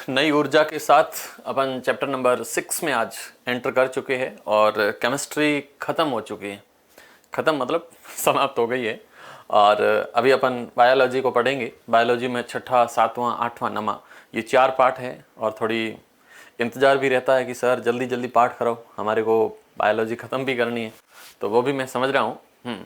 नई ऊर्जा के साथ अपन चैप्टर नंबर 6 में आज एंटर कर चुके हैं और केमिस्ट्री खत्म हो चुकी है। खत्म मतलब समाप्त हो गई है। और अभी अपन बायोलॉजी को पढ़ेंगे। बायोलॉजी में छठा, सातवां, आठवां, नवां ये 4 पार्ट है और थोड़ी इंतज़ार भी रहता है कि सर जल्दी जल्दी पाठ कराओ, हमारे को बायोलॉजी ख़त्म भी करनी है। तो वो भी मैं समझ रहा हूँ।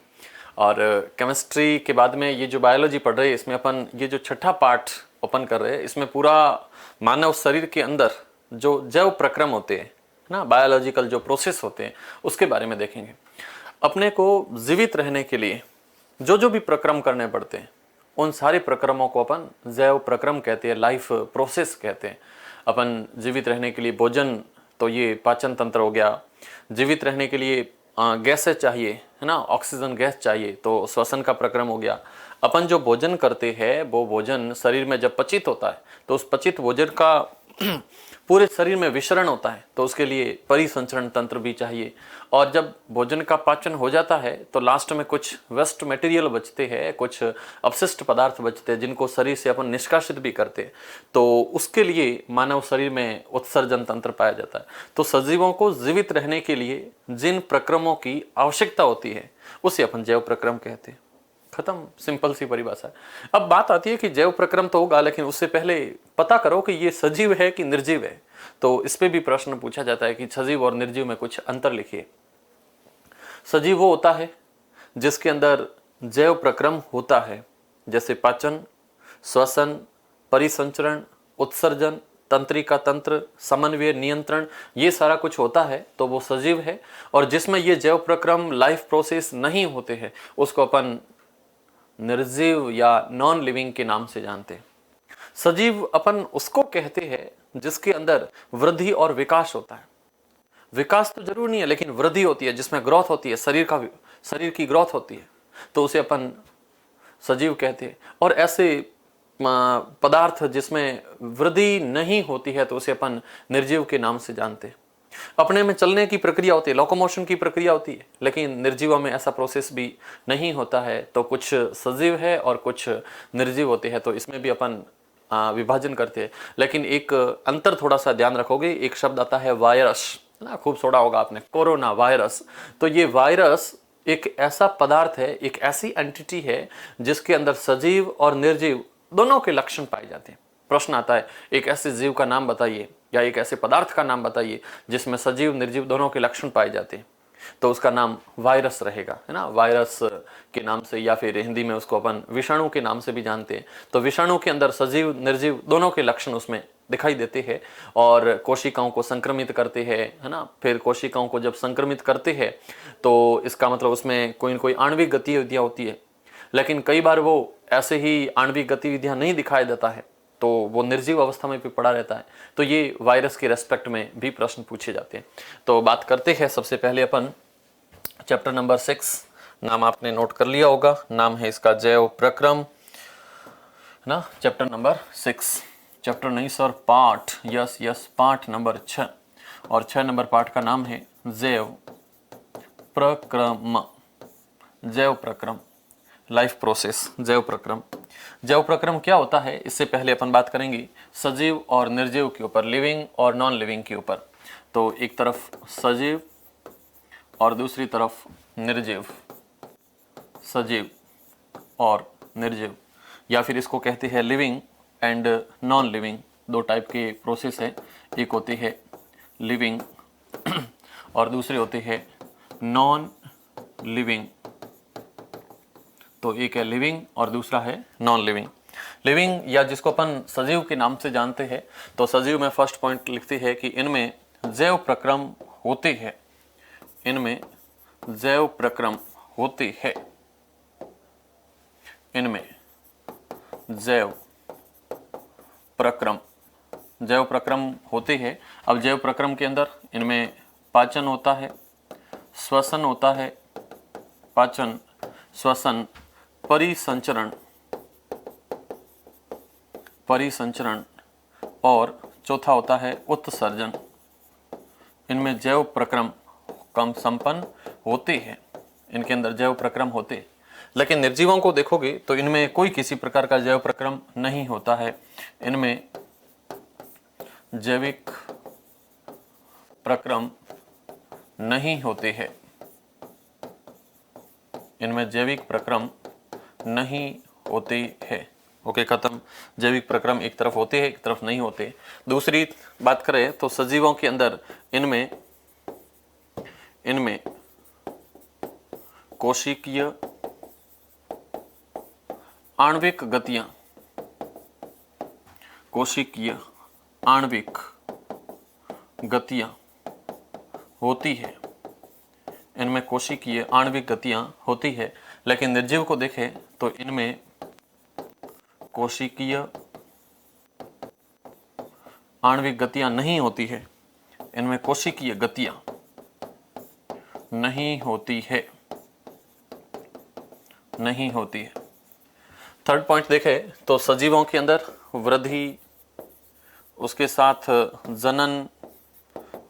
और केमिस्ट्री के बाद में ये जो बायोलॉजी पढ़ रहे हैं इसमें अपन ये जो छठा पार्ट ओपन कर रहे हैं, इसमें पूरा मानव शरीर के अंदर जो जैव प्रक्रम होते हैं ना, बायोलॉजिकल जो प्रोसेस होते हैं उसके बारे में देखेंगे। अपने को जीवित रहने के लिए जो जो भी प्रक्रम करने पड़ते हैं उन सारे प्रक्रमों को अपन जैव प्रक्रम कहते हैं, लाइफ प्रोसेस कहते हैं। अपन जीवित रहने के लिए भोजन, तो ये पाचन तंत्र हो गया। जीवित रहने के लिए गैसें चाहिए, है ना, ऑक्सीजन गैस चाहिए, तो श्वसन का प्रक्रम हो गया। अपन जो भोजन करते हैं वो भोजन शरीर में जब पचित होता है तो उस पचित भोजन का पूरे शरीर में विसरण होता है, तो उसके लिए परिसंचरण तंत्र भी चाहिए। और जब भोजन का पाचन हो जाता है तो लास्ट में कुछ वेस्ट मटेरियल बचते हैं, कुछ अपशिष्ट पदार्थ बचते हैं जिनको शरीर से अपन निष्कासित भी करते हैं, तो उसके लिए मानव शरीर में उत्सर्जन तंत्र पाया जाता है। तो सजीवों को जीवित रहने के लिए जिन प्रक्रमों की आवश्यकता होती है उसे अपन जैव प्रक्रम कहते हैं। खत्म, सिंपल सी परिभाषा है। अब बात आती है कि जैव प्रक्रम तो होगा, लेकिन उससे पहले पता करो कि ये सजीव है कि निर्जीव है। तो इस पे भी प्रश्न पूछा जाता है कि सजीव और निर्जीव में कुछ अंतर लिखिए। सजीव वो होता है जिसके अंदर जैव प्रक्रम होता है, जैसे पाचन, श्वसन, परिसंचरण, उत्सर्जन, तंत्रिका तंत्र, समन्वय, नियंत्रण, ये सारा कुछ होता है, तो वो सजीव है। और जिसमें ये जैव प्रक्रम, लाइफ प्रोसेस नहीं होते हैं उसको अपन निर्जीव या नॉन लिविंग के नाम से जानते हैं। सजीव अपन उसको कहते हैं जिसके अंदर वृद्धि और विकास होता है। विकास तो जरूर नहीं है, लेकिन वृद्धि होती है, जिसमें ग्रोथ होती है, शरीर की ग्रोथ होती है, तो उसे अपन सजीव कहते हैं। और ऐसे पदार्थ जिसमें वृद्धि नहीं होती है तो उसे अपन निर्जीव के नाम से जानते हैं। अपने में चलने की प्रक्रिया होती है, लोकोमोशन की प्रक्रिया होती है, लेकिन निर्जीवों में ऐसा प्रोसेस भी नहीं होता है। तो कुछ सजीव है और कुछ निर्जीव होते हैं, तो इसमें भी अपन विभाजन करते हैं। लेकिन एक अंतर थोड़ा सा ध्यान रखोगे, एक शब्द आता है वायरस, ना, खूब सुना होगा आपने, कोरोना वायरस। तो ये वायरस एक ऐसा पदार्थ है, एक ऐसी एंटिटी है जिसके अंदर सजीव और निर्जीव दोनों के लक्षण पाए जाते हैं। प्रश्न आता है एक ऐसे जीव का नाम बताइए या एक ऐसे पदार्थ का नाम बताइए जिसमें सजीव निर्जीव दोनों के लक्षण पाए जाते हैं, तो उसका नाम वायरस रहेगा, है ना। वायरस के नाम से, या फिर हिंदी में उसको अपन विषाणु के नाम से भी जानते हैं। तो विषाणु के अंदर सजीव निर्जीव दोनों के लक्षण उसमें दिखाई देते हैं और कोशिकाओं को संक्रमित करते हैं, है ना। फिर कोशिकाओं को जब संक्रमित करते हैं तो इसका मतलब उसमें कोई न कोई आणविक गतिविधियां होती है, लेकिन कई बार वो ऐसे ही आणविक गतिविधियां नहीं दिखाई देता है, तो वो निर्जीव अवस्था में भी पड़ा रहता है। तो ये वायरस के रेस्पेक्ट में भी प्रश्न पूछे जाते हैं। तो बात करते हैं सबसे पहले अपन चैप्टर नंबर 6, नाम आपने नोट कर लिया होगा, नाम है इसका जैव प्रक्रम, ना। चैप्टर नंबर 6, चैप्टर नहीं सर, पाठ, यस पाठ नंबर 6, और 6 नंबर पाठ का नाम है जैव प्रक्रम। जैव प्रक्रम, लाइफ प्रोसेस, जैव प्रक्रम। जैव प्रक्रम क्या होता है, इससे पहले अपन बात करेंगे सजीव और निर्जीव के ऊपर, लिविंग और नॉन लिविंग के ऊपर। तो एक तरफ सजीव और दूसरी तरफ निर्जीव, सजीव और निर्जीव, या फिर इसको कहते हैं living and non living. 2 type के प्रोसेस है, एक होती है लिविंग और दूसरे होते हैं नॉन लिविंग। तो एक है लिविंग और दूसरा है नॉन लिविंग। लिविंग या जिसको अपन सजीव के नाम से जानते हैं, तो सजीव में फर्स्ट पॉइंट लिखते हैं कि इनमें जैव प्रक्रम होते हैं, इनमें जैव प्रक्रम होते हैं, इनमें जैव प्रक्रम होते हैं। अब जैव प्रक्रम के अंदर इनमें पाचन होता है, श्वसन होता है, पाचन, श्वसन, परिसंचरण और चौथा होता है उत्सर्जन। इनमें जैव प्रक्रम कम संपन्न होते हैं, इनके अंदर जैव प्रक्रम होते हैं। लेकिन निर्जीवों को देखोगे तो इनमें कोई किसी प्रकार का जैव प्रक्रम नहीं होता है। इनमें जैविक प्रक्रम नहीं होते हैं, इनमें जैविक प्रक्रम नहीं होते हैं। ओके, खत्म। जैविक प्रक्रम एक तरफ होते हैं, एक तरफ नहीं होते। दूसरी बात करें तो सजीवों के अंदर इनमें कोशिकीय आणविक गतियां, कोशिकीय आणविक गतियां होती है, इनमें कोशिकीय आणविक गतियां होती है। लेकिन निर्जीव को देखें तो इनमें कोशिकीय आणविक गतियां नहीं होती है, इनमें कोशिकीय गतियां नहीं होती है, नहीं होती है। थर्ड पॉइंट देखें तो सजीवों के अंदर वृद्धि, उसके साथ जनन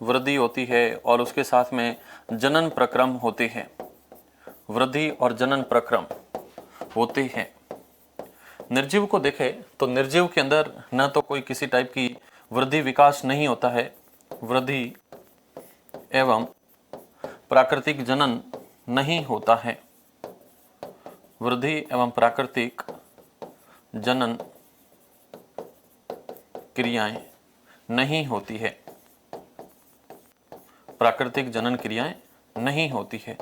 वृद्धि होती है और उसके साथ में जनन प्रक्रम होते हैं, वृद्धि और जनन प्रक्रम होते हैं। निर्जीव को देखें तो निर्जीव के अंदर न तो कोई किसी टाइप की वृद्धि विकास नहीं होता है, वृद्धि एवं प्राकृतिक जनन नहीं होता है, वृद्धि एवं प्राकृतिक जनन क्रियाएं नहीं होती है, प्राकृतिक जनन क्रियाएं नहीं होती है।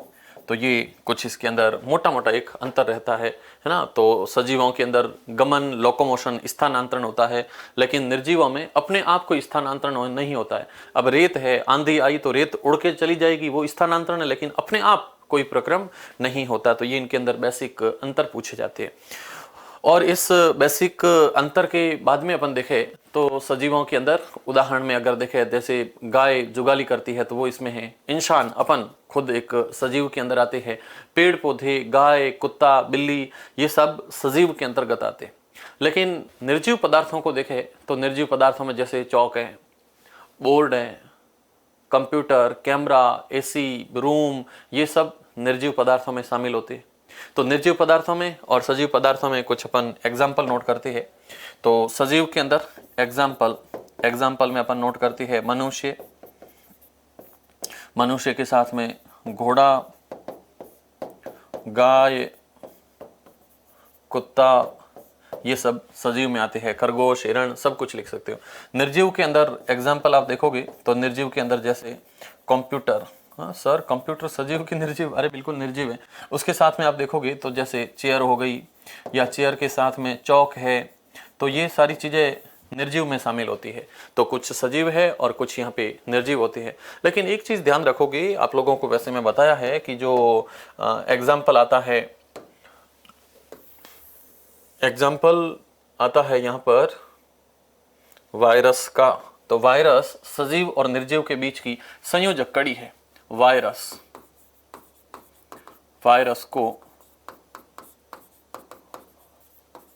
तो ये कुछ इसके अंदर मोटा मोटा एक अंतर रहता है ना। तो सजीवों के अंदर गमन, लोकोमोशन, स्थानांतरण होता है, लेकिन निर्जीवों में अपने आप को स्थानांतरण नहीं होता है। अब रेत है, आंधी आई तो रेत उड़ के चली जाएगी, वो स्थानांतरण है, लेकिन अपने आप कोई प्रक्रम नहीं होता। तो ये इनके अंदर बेसिक अंतर पूछे जाते हैं। और इस बेसिक अंतर के बाद में अपन देखें तो सजीवों के अंदर उदाहरण में अगर देखें, जैसे गाय जुगाली करती है तो वो इसमें है। इंसान अपन खुद एक सजीव के अंदर आते हैं। पेड़ पौधे, गाय, कुत्ता, बिल्ली, ये सब सजीव के अंतर्गत आते हैं। लेकिन निर्जीव पदार्थों को देखें तो निर्जीव पदार्थों में जैसे चौक है, बोर्ड है, कंप्यूटर, कैमरा, एसी, रूम, ये सब निर्जीव पदार्थों में शामिल होते हैं। तो निर्जीव पदार्थों में और सजीव पदार्थों में कुछ अपन एग्जाम्पल नोट करते हैं। तो सजीव के अंदर एग्जाम्पल में अपन नोट करते हैं मनुष्य, मनुष्य के साथ में घोड़ा, गाय, कुत्ता, ये सब सजीव में आते हैं। खरगोश, हिरण, सब कुछ लिख सकते हो। निर्जीव के अंदर एग्जाम्पल आप देखोगे तो निर्जीव के अंदर जैसे कंप्यूटर, हाँ सर कंप्यूटर सजीव की निर्जीव? अरे बिल्कुल निर्जीव है। उसके साथ में आप देखोगे तो जैसे चेयर हो गई, या चेयर के साथ में चौक है, तो ये सारी चीजें निर्जीव में शामिल होती है। तो कुछ सजीव है और कुछ यहाँ पे निर्जीव होती है। लेकिन एक चीज ध्यान रखोगे, आप लोगों को वैसे मैं बताया है कि जो एग्जाम्पल आता है यहाँ पर वायरस का। तो वायरस सजीव और निर्जीव के बीच की संयोजक कड़ी है। वायरस को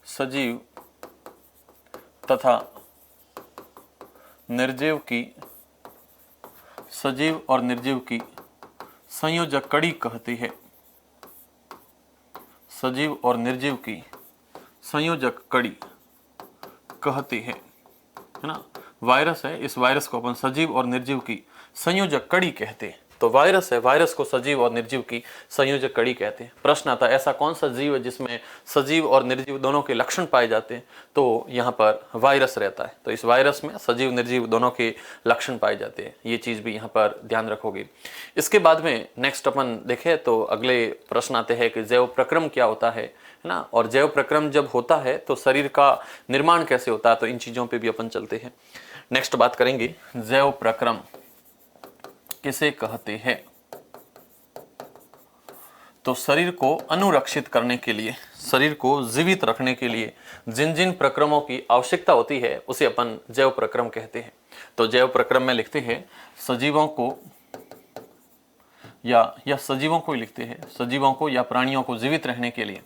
सजीव तथा निर्जीव की, सजीव और निर्जीव की संयोजक कड़ी कहती है। सजीव और निर्जीव की संयोजक कड़ी कहती है ना। वायरस है, इस वायरस को अपन सजीव और निर्जीव की संयोजक कड़ी कहते हैं। तो वायरस है, वायरस को सजीव और निर्जीव की संयोजक कड़ी कहते हैं। प्रश्न आता है ऐसा कौन सा जीव है जिसमें सजीव और निर्जीव दोनों के लक्षण पाए जाते हैं? तो यहाँ पर वायरस रहता है। तो इस वायरस में सजीव निर्जीव दोनों के लक्षण पाए जाते हैं। ये चीज भी यहाँ पर ध्यान रखोगे। इसके बाद में नेक्स्ट अपन देखें तो अगले प्रश्न आते हैं कि जैव प्रक्रम क्या होता है ना। और जैव प्रक्रम जब होता है तो शरीर का निर्माण कैसे होता है, तो इन चीजों पे भी अपन चलते हैं। नेक्स्ट बात करेंगे जैव प्रक्रम किसे कहते हैं। तो शरीर को अनुरक्षित करने के लिए, शरीर को जीवित रखने के लिए जिन जिन प्रक्रमों की आवश्यकता होती है उसे अपन जैव प्रक्रम कहते हैं। तो जैव प्रक्रम में लिखते हैं सजीवों को या सजीवों को ही लिखते हैं, सजीवों को या प्राणियों को जीवित रहने के लिए,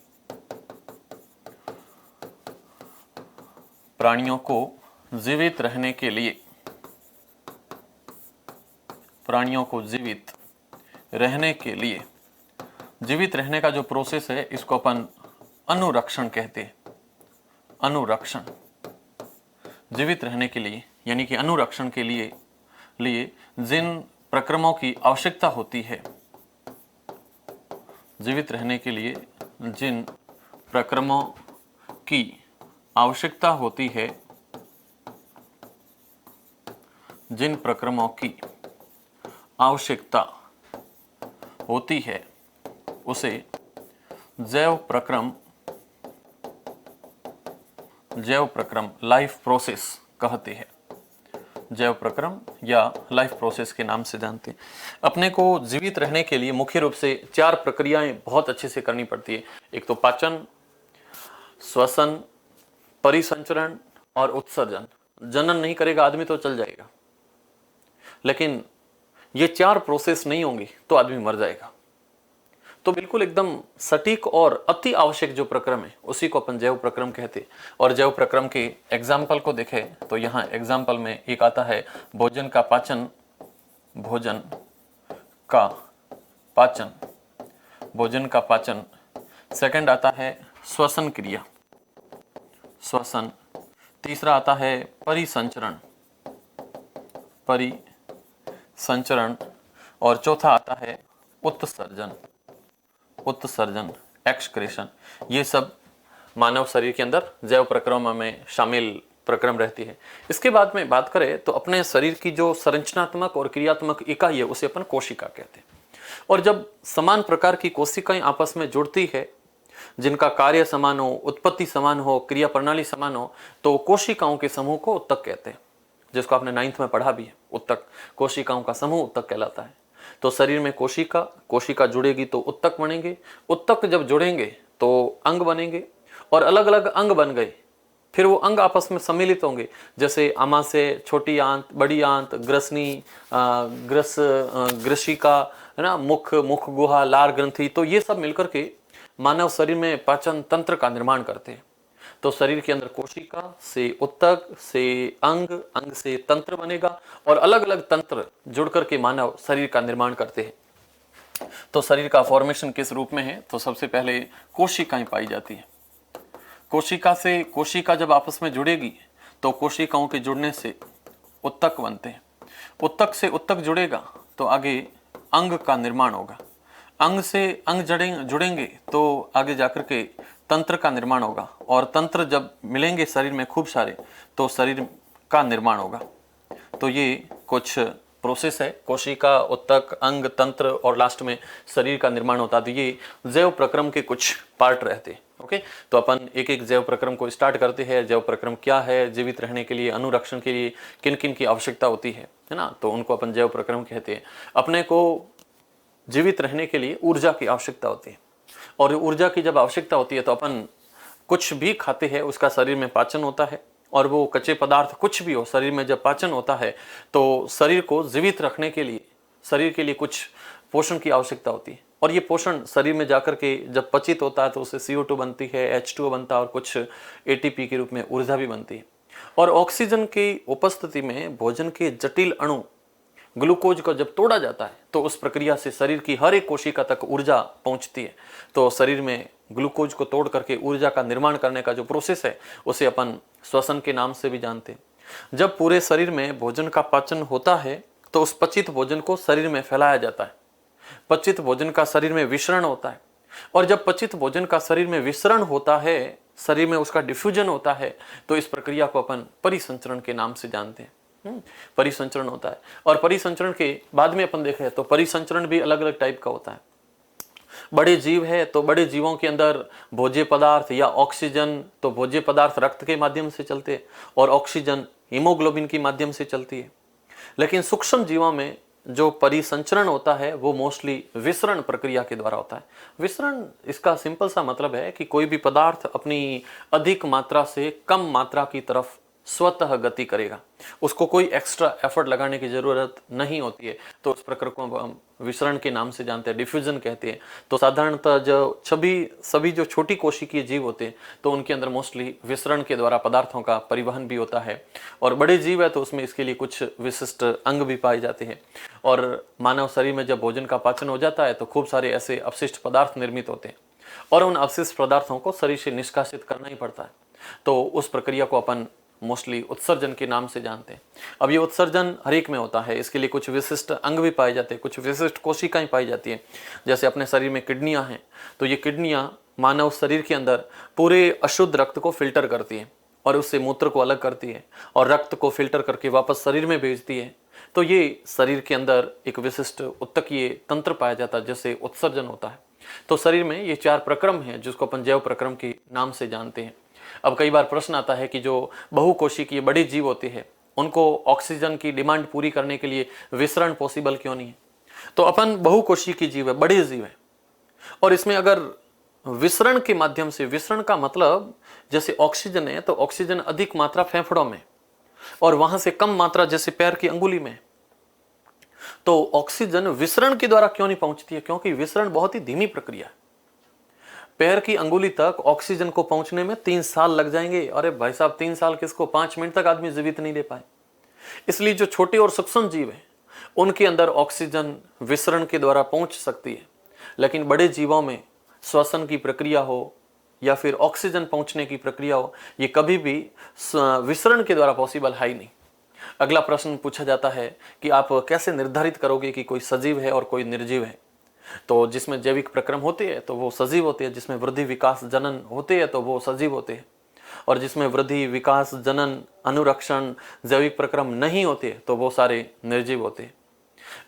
प्राणियों को जीवित रहने के लिए, प्राणियों को जीवित रहने के लिए, जीवित रहने का जो प्रोसेस है इसको अपन अनुरक्षण कहते हैं। अनुरक्षण, जीवित रहने के लिए यानी कि अनुरक्षण के लिए लिए जिन प्रक्रमों की आवश्यकता होती है, जीवित रहने के लिए जिन प्रक्रमों की आवश्यकता होती है, जिन प्रक्रमों की आवश्यकता होती है उसे जैव प्रक्रम लाइफ प्रोसेस कहते हैं। जैव प्रक्रम या लाइफ प्रोसेस के नाम से जानते हैं। अपने को जीवित रहने के लिए मुख्य रूप से 4 प्रक्रियाएं बहुत अच्छे से करनी पड़ती है। एक तो पाचन, श्वसन, परिसंचरण और उत्सर्जन। जनन नहीं करेगा आदमी तो चल जाएगा, लेकिन ये 4 प्रोसेस नहीं होंगी तो आदमी मर जाएगा। तो बिल्कुल एकदम सटीक और अति आवश्यक जो प्रक्रम है उसी को अपन जैव प्रक्रम कहते हैं। और जैव प्रक्रम के एग्जाम्पल को देखें तो यहाँ एग्जाम्पल में एक आता है भोजन का पाचन, भोजन का पाचन, भोजन का पाचन। सेकंड आता है श्वसन क्रिया, श्वसन। तीसरा आता है परिसंचरण, परिसंचरण। और चौथा आता है उत्सर्जन, उत्सर्जन, एक्सक्रीशन। ये सब मानव शरीर के अंदर जैव प्रक्रम में शामिल प्रक्रम रहती है। इसके बाद में बात करें तो अपने शरीर की जो संरचनात्मक और क्रियात्मक इकाई है उसे अपन कोशिका कहते हैं। और जब समान प्रकार की कोशिकाएं आपस में जुड़ती है, जिनका कार्य समान हो, उत्पत्ति समान हो, क्रिया प्रणाली समान हो, तो कोशिकाओं के समूह को उत्तक कहते हैं, जिसको आपने 9th में पढ़ा भी है। उत्तक, कोशिकाओं का समूह उत्तक कहलाता है। तो शरीर में कोशिका जुड़ेगी तो उत्तक बनेंगे, उत्तक जब जुड़ेंगे तो अंग बनेंगे, और अलग अलग अंग बन गए फिर वो अंग आपस में सम्मिलित होंगे। जैसे आमाशय, छोटी आंत, बड़ी आंत, ग्रसनी, ग्रशिका, है ना, मुख गुहा, लार ग्रंथि। तो ये सब मिलकर के मानव शरीर में पाचन तंत्र का निर्माण करते हैं। तो शरीर के अंदर कोशिका से उत्तक से अंग, अंग से तंत्र बनेगा, और अलग अलग तंत्र जुड़ करके मानव शरीर का निर्माण करते हैं। तो शरीर का फॉर्मेशन किस रूप में है? तो सबसे पहले कोशिकाएं पाई जाती है। कोशिका से कोशिका जब आपस में जुड़ेगी तो कोशिकाओं के जुड़ने से उत्तक बनते हैं। उत्तक से उत्तक जुड़ेगा तो आगे अंग का निर्माण होगा। अंग से अंग जुड़ेंगे तो आगे जाकर के तंत्र का निर्माण होगा, और तंत्र जब मिलेंगे शरीर में खूब सारे तो शरीर का निर्माण होगा। तो ये कुछ प्रोसेस है, कोशिका, उत्तक, अंग, तंत्र और लास्ट में शरीर का निर्माण होता है। तो ये जैव प्रक्रम के कुछ पार्ट रहते हैं। ओके, तो अपन एक एक जैव प्रक्रम को स्टार्ट करते हैं। जैव प्रक्रम क्या है, जीवित रहने के लिए, अनुरक्षण के लिए किन किन की आवश्यकता होती है ना, तो उनको अपन जैव प्रक्रम कहते हैं। अपने को जीवित रहने के लिए ऊर्जा की आवश्यकता होती है, और ऊर्जा की जब आवश्यकता होती है तो अपन कुछ भी खाते हैं उसका शरीर में पाचन होता है, और वो कच्चे पदार्थ कुछ भी हो शरीर में जब पाचन होता है तो शरीर को जीवित रखने के लिए, शरीर के लिए कुछ पोषण की आवश्यकता होती है। और ये पोषण शरीर में जाकर के जब पचित होता है तो उससे CO2 बनती है, H2O बनता है, और कुछ ATP के रूप में ऊर्जा भी बनती है। और ऑक्सीजन की उपस्थिति में भोजन के जटिल अणु ग्लूकोज को जब तोड़ा जाता है तो उस प्रक्रिया से शरीर की हर एक कोशिका तक ऊर्जा पहुंचती है। तो शरीर में ग्लूकोज को तोड़ करके ऊर्जा का निर्माण करने का जो प्रोसेस है उसे अपन श्वसन के नाम से भी जानते हैं। जब पूरे शरीर में भोजन का पाचन होता है तो उस पचित भोजन को शरीर में फैलाया जाता है। पचित भोजन का शरीर में विसरण होता है, और जब पचित भोजन का शरीर में विसरण होता है, शरीर में उसका डिफ्यूजन होता है, तो इस प्रक्रिया को अपन परिसंचरण के नाम से जानते हैं। परिसंचरण होता है। और परिसंचरण के बाद में अपन देखें तो परिसंचरण भी अलग अलग टाइप का होता है। बड़े जीव है तो बड़े जीवों के अंदर भोज्य पदार्थ या ऑक्सीजन, तो भोज्य पदार्थ रक्त के माध्यम से चलते हैं और ऑक्सीजन हीमोग्लोबिन के माध्यम से चलती है। लेकिन सूक्ष्म जीवों में जो परिसंचरण होता है वो मोस्टली विसरण प्रक्रिया के द्वारा होता है। विसरण, इसका सिंपल सा मतलब है कि कोई भी पदार्थ अपनी अधिक मात्रा से कम मात्रा की तरफ स्वतः गति करेगा, उसको कोई एक्स्ट्रा एफर्ट लगाने की जरूरत नहीं होती है। तो उस प्रक्रिया को हम विसरण के नाम से जानते हैं, डिफ्यूजन कहते हैं। तो साधारणतः जो सभी जो छोटी कोशिकीय जीव होते हैं तो उनके अंदर मोस्टली विसरण के द्वारा पदार्थों का परिवहन भी होता है। और बड़े जीव है तो उसमें इसके लिए कुछ विशिष्ट अंग भी पाए जाते हैं। और मानव शरीर में जब भोजन का पाचन हो जाता है तो खूब सारे ऐसे अपशिष्ट पदार्थ निर्मित होते हैं, और उन अपशिष्ट पदार्थों को शरीर से निष्कासित करना ही पड़ता है। तो उस प्रक्रिया को अपन मोस्टली उत्सर्जन के नाम से जानते हैं। अब ये उत्सर्जन हर एक में होता है, इसके लिए कुछ विशिष्ट अंग भी पाए जाते हैं, कुछ विशिष्ट कोशिकाएं पाई जाती हैं। जैसे अपने शरीर में किडनियां हैं, तो ये किडनियां मानव शरीर के अंदर पूरे अशुद्ध रक्त को फिल्टर करती है और उससे मूत्र को अलग करती है और रक्त को फिल्टर करके वापस शरीर में भेजती है। तो ये शरीर के अंदर एक विशिष्ट उत्तकीय तंत्र पाया जाता है जिससे उत्सर्जन होता है। तो शरीर में ये 4 प्रक्रम हैं जिसको अपन जैव प्रक्रम के नाम से जानते हैं। अब कई बार प्रश्न आता है कि जो बहुकोशिकीय बड़े जीव होते हैं उनको ऑक्सीजन की डिमांड पूरी करने के लिए विसरण पॉसिबल क्यों नहीं है? तो अपन बहुकोशिकीय जीव है, बड़े जीव है, और इसमें अगर विसरण के माध्यम से, विसरण का मतलब जैसे ऑक्सीजन है तो ऑक्सीजन अधिक मात्रा फेफड़ों में और वहां से कम मात्रा जैसे पैर की अंगुली में, तो ऑक्सीजन विसरण के द्वारा क्यों नहीं पहुंचती है? क्योंकि विसरण बहुत ही धीमी प्रक्रिया है। पैर की अंगुली तक ऑक्सीजन को पहुंचने में 3 साल लग जाएंगे। अरे भाई साहब, 3 साल किसको, 5 मिनट तक आदमी जीवित नहीं ले पाए। इसलिए जो छोटे और सूक्ष्म जीव है उनके अंदर ऑक्सीजन विसरण के द्वारा पहुंच सकती है, लेकिन बड़े जीवों में श्वसन की प्रक्रिया हो या फिर ऑक्सीजन पहुंचने की प्रक्रिया हो, ये कभी भी विसरण के द्वारा पॉसिबल है ही नहीं। अगला प्रश्न पूछा जाता है कि आप कैसे निर्धारित करोगे कि कोई सजीव है और कोई निर्जीव है? तो जिसमें जैविक प्रक्रम होते हैं तो वो सजीव होते हैं, जिसमें वृद्धि विकास जनन होते हैं तो वो सजीव होते हैं, और जिसमें वृद्धि विकास जनन अनुरक्षण जैविक प्रक्रम नहीं होते तो वो सारे निर्जीव होते हैं।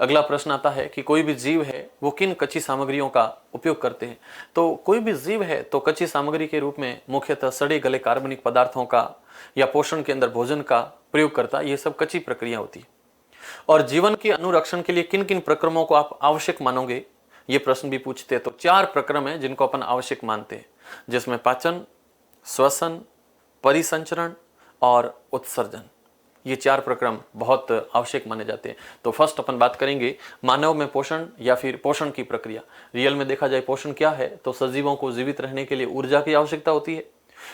अगला प्रश्न आता है कि कोई भी जीव है वो किन कच्ची सामग्रियों का उपयोग करते हैं? तो कोई भी जीव है तो कच्ची सामग्री के रूप में मुख्यतः सड़े गले कार्बनिक पदार्थों का या पोषण के अंदर भोजन का प्रयोग करता है। ये सब कच्ची प्रक्रिया होती है। और जीवन के अनुरक्षण के लिए किन किन प्रक्रमों को आप आवश्यक मानोगे, ये प्रश्न भी पूछते हैं। तो 4 प्रक्रम है जिनको अपन आवश्यक मानते हैं, जिसमें पाचन, श्वसन, परिसंचरण और उत्सर्जन, ये 4 प्रक्रम बहुत आवश्यक माने जाते हैं। तो फर्स्ट अपन बात करेंगे मानव में पोषण या फिर पोषण की प्रक्रिया। रियल में देखा जाए पोषण क्या है, तो सजीवों को जीवित रहने के लिए ऊर्जा की आवश्यकता होती है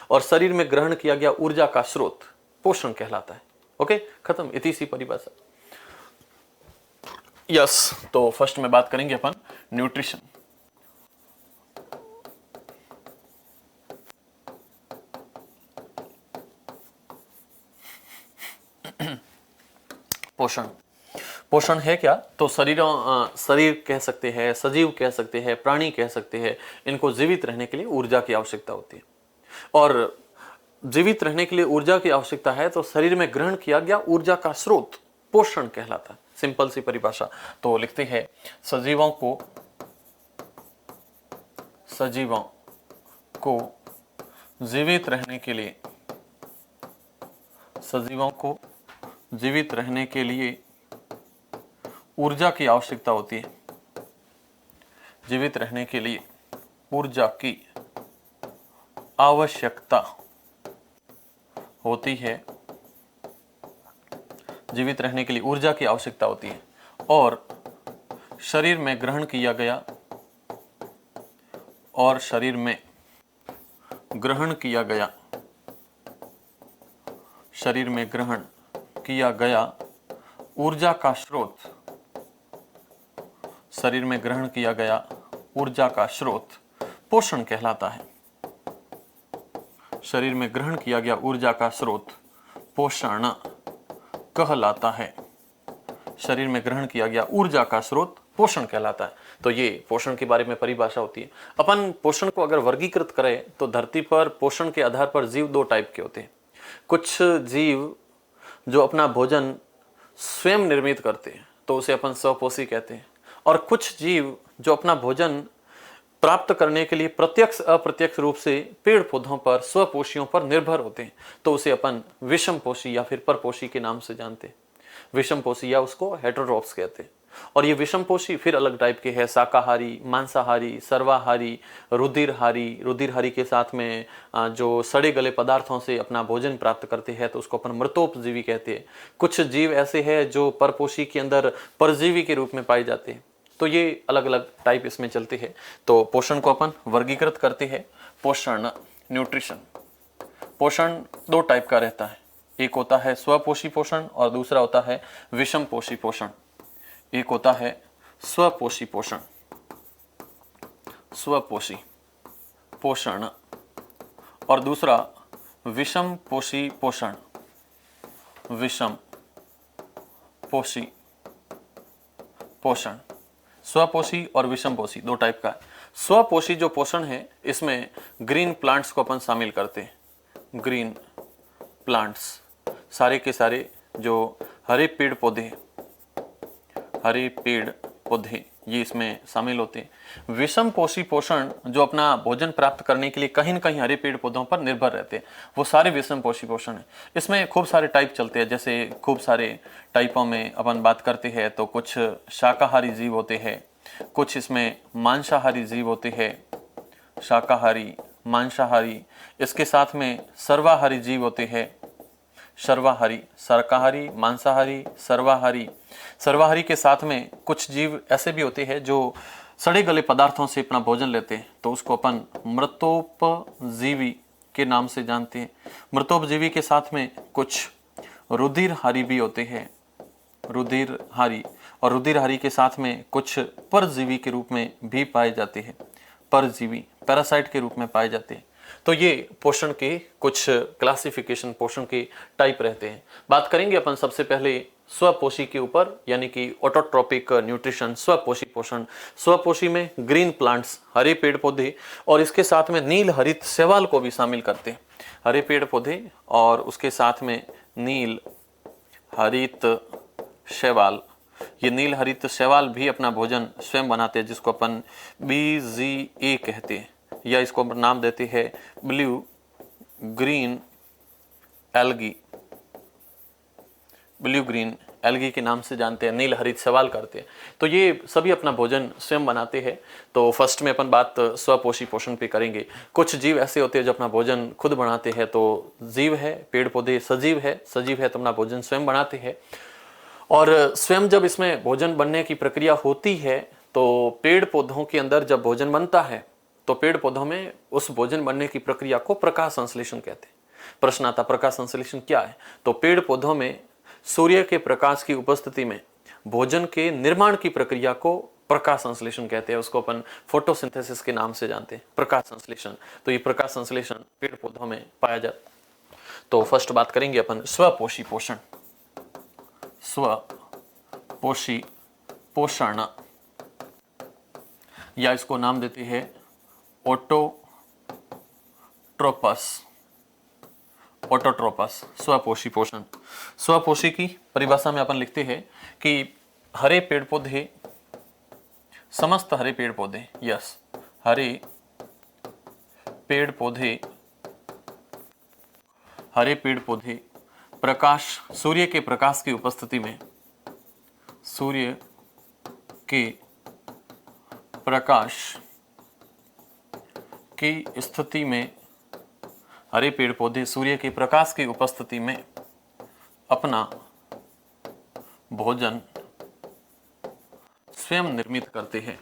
और शरीर में ग्रहण किया गया ऊर्जा का स्रोत पोषण कहलाता है। ओके, खत्म, इतनी सी परिभाषा। यस, तो फर्स्ट में बात करेंगे अपन न्यूट्रिशन। पोषण, पोषण है क्या? तो शरीर कह सकते हैं, सजीव कह सकते हैं, प्राणी कह सकते हैं, इनको जीवित रहने के लिए ऊर्जा की आवश्यकता होती है। और जीवित रहने के लिए ऊर्जा की आवश्यकता है तो शरीर में ग्रहण किया गया ऊर्जा का स्रोत पोषण कहलाता है। सिंपल सी परिभाषा। तो लिखते हैं सजीवों को जीवित रहने के लिए, सजीवों को जीवित रहने के लिए ऊर्जा की आवश्यकता होती है। जीवित रहने के लिए ऊर्जा की आवश्यकता होती है, जीवित रहने के लिए ऊर्जा की आवश्यकता होती है, और शरीर में ग्रहण किया गया, और शरीर में ग्रहण किया गया, शरीर में ग्रहण किया गया ऊर्जा का स्रोत, शरीर में ग्रहण किया गया ऊर्जा का स्रोत पोषण कहलाता है। शरीर में ग्रहण किया गया ऊर्जा का स्रोत पोषण कहलाता है। शरीर में ग्रहण किया गया ऊर्जा का स्रोत पोषण कहलाता है। तो ये पोषण के बारे में परिभाषा होती है। अपन पोषण को अगर वर्गीकृत करें तो धरती पर पोषण के आधार पर जीव 2 टाइप के होते हैं। कुछ जीव जो अपना भोजन स्वयं निर्मित करते हैं तो उसे अपन स्वपोषी कहते हैं, और कुछ जीव जो अपना भोजन प्राप्त करने के लिए प्रत्यक्ष अप्रत्यक्ष रूप से पेड़ पौधों पर, स्वपोषियों पर निर्भर होते हैं, तो उसे अपन विषमपोषी या फिर परपोषी के नाम से जानते हैं। विषमपोषी या उसको हेटेरोट्रॉप्स कहते हैं। और ये विषमपोषी फिर अलग टाइप के हैं, शाकाहारी, मांसाहारी, सर्वाहारी, रुधिरहारी के साथ में जो सड़े गले पदार्थों से अपना भोजन प्राप्त करते हैं तो उसको अपन मृतोपजीवी कहते हैं। कुछ जीव ऐसे हैं जो परपोषी के अंदर परजीवी के रूप में पाए जाते हैं। तो ये अलग अलग टाइप इसमें चलते हैं। तो पोषण को अपन वर्गीकृत करते हैं। पोषण, न्यूट्रिशन। पोषण 2 टाइप का रहता है, एक होता है स्वपोषी पोषण और दूसरा होता है विषमपोषी पोषण। एक होता है स्वपोषी पोषण, स्वपोषी पोषण, और दूसरा विषमपोषी पोषण। विषम पोषी पोषण। स्वपोषी और विषम पोषी दो टाइप का है। स्वपोषी जो पोषण है इसमें ग्रीन प्लांट्स को अपन शामिल करते हैं। ग्रीन प्लांट्स सारे के सारे जो हरे पेड़ पौधे ये इसमें शामिल होते हैं। विषम पोषी पोषण जो अपना भोजन प्राप्त करने के लिए कहीं न कहीं हरे पेड़ पौधों पर निर्भर रहते हैं, वो सारे विषम पोषी पोषण है। इसमें खूब सारे टाइप चलते हैं, जैसे खूब सारे टाइपों में अपन बात करते हैं तो कुछ शाकाहारी जीव होते हैं, कुछ इसमें मांसाहारी जीव होते हैं, शाकाहारी मांसाहारी। इसके साथ में सर्वाहारी जीव होते हैं, सर्वाहारी शाकाहारी मांसाहारी सर्वाहारी। सर्वाहारी के साथ में कुछ जीव ऐसे भी होते हैं जो सड़े गले पदार्थों से अपना भोजन लेते हैं, तो उसको अपन मृतोपजीवी के नाम से जानते हैं। मृतोपजीवी के साथ में कुछ रुधिरहारी भी होते हैं, रुधिरहारी। और रुधिरहारी के साथ में कुछ परजीवी के रूप में भी पाए जाते हैं, परजीवी पैरासाइट के रूप में पाए जाते हैं। तो ये पोषण के कुछ क्लासिफिकेशन, पोषण के टाइप रहते हैं। बात करेंगे अपन सबसे पहले स्वपोषी के ऊपर, यानी कि ऑटोट्रोपिक न्यूट्रिशन, स्वपोषी पोषण। स्वपोषी में ग्रीन प्लांट्स हरे पेड़ पौधे और इसके साथ में नील हरित शैवाल को भी शामिल करते हैं। हरे पेड़ पौधे और उसके साथ में नील हरित शैवाल। ये नील हरित शैवाल भी अपना भोजन स्वयं बनाते हैं, जिसको अपन BGA कहते हैं, या इसको नाम देते हैं blue green algae. Blue green algae के नाम से जानते हैं, नील हरित शैवाल करते हैं। तो ये सभी अपना भोजन स्वयं बनाते हैं। तो फर्स्ट में अपन बात स्वपोषी पोषण पे करेंगे। कुछ जीव ऐसे होते हैं जो अपना भोजन खुद बनाते हैं, तो जीव है, पेड़ पौधे सजीव है तो अपना भोजन स्वयं बनाते हैं। और स्वयं जब इसमें भोजन बनने की प्रक्रिया होती है तो पेड़ पौधों के अंदर जब भोजन बनता है तो पेड़ पौधों में उस भोजन बनने की प्रक्रिया को प्रकाश संश्लेषण कहते हैं। प्रश्न आता, प्रकाश संश्लेषण क्या है? तो पेड़ पौधों में सूर्य के प्रकाश की उपस्थिति में भोजन के निर्माण की प्रक्रिया को प्रकाश संश्लेषण कहते हैं। उसको अपन फोटोसिंथेसिस के नाम से जानते हैं, प्रकाश संश्लेषण। तो ये प्रकाश संश्लेषण पेड़ पौधों में पाया जाता है। तो फर्स्ट बात करेंगे अपन स्वपोषी पोषण। स्वपोषी पोषण, या इसको नाम देते हैं ऑटोट्रोपस, स्वपोषी पोषण। स्वपोषी की परिभाषा में अपन लिखते हैं कि हरे पेड़ पौधे, समस्त हरे पेड़ पौधे, यस, हरे पेड़ पौधे प्रकाश, सूर्य के प्रकाश की उपस्थिति में, सूर्य के प्रकाश की स्थिति में हरे पेड़ पौधे सूर्य के प्रकाश की उपस्थिति में अपना भोजन स्वयं निर्मित करते हैं,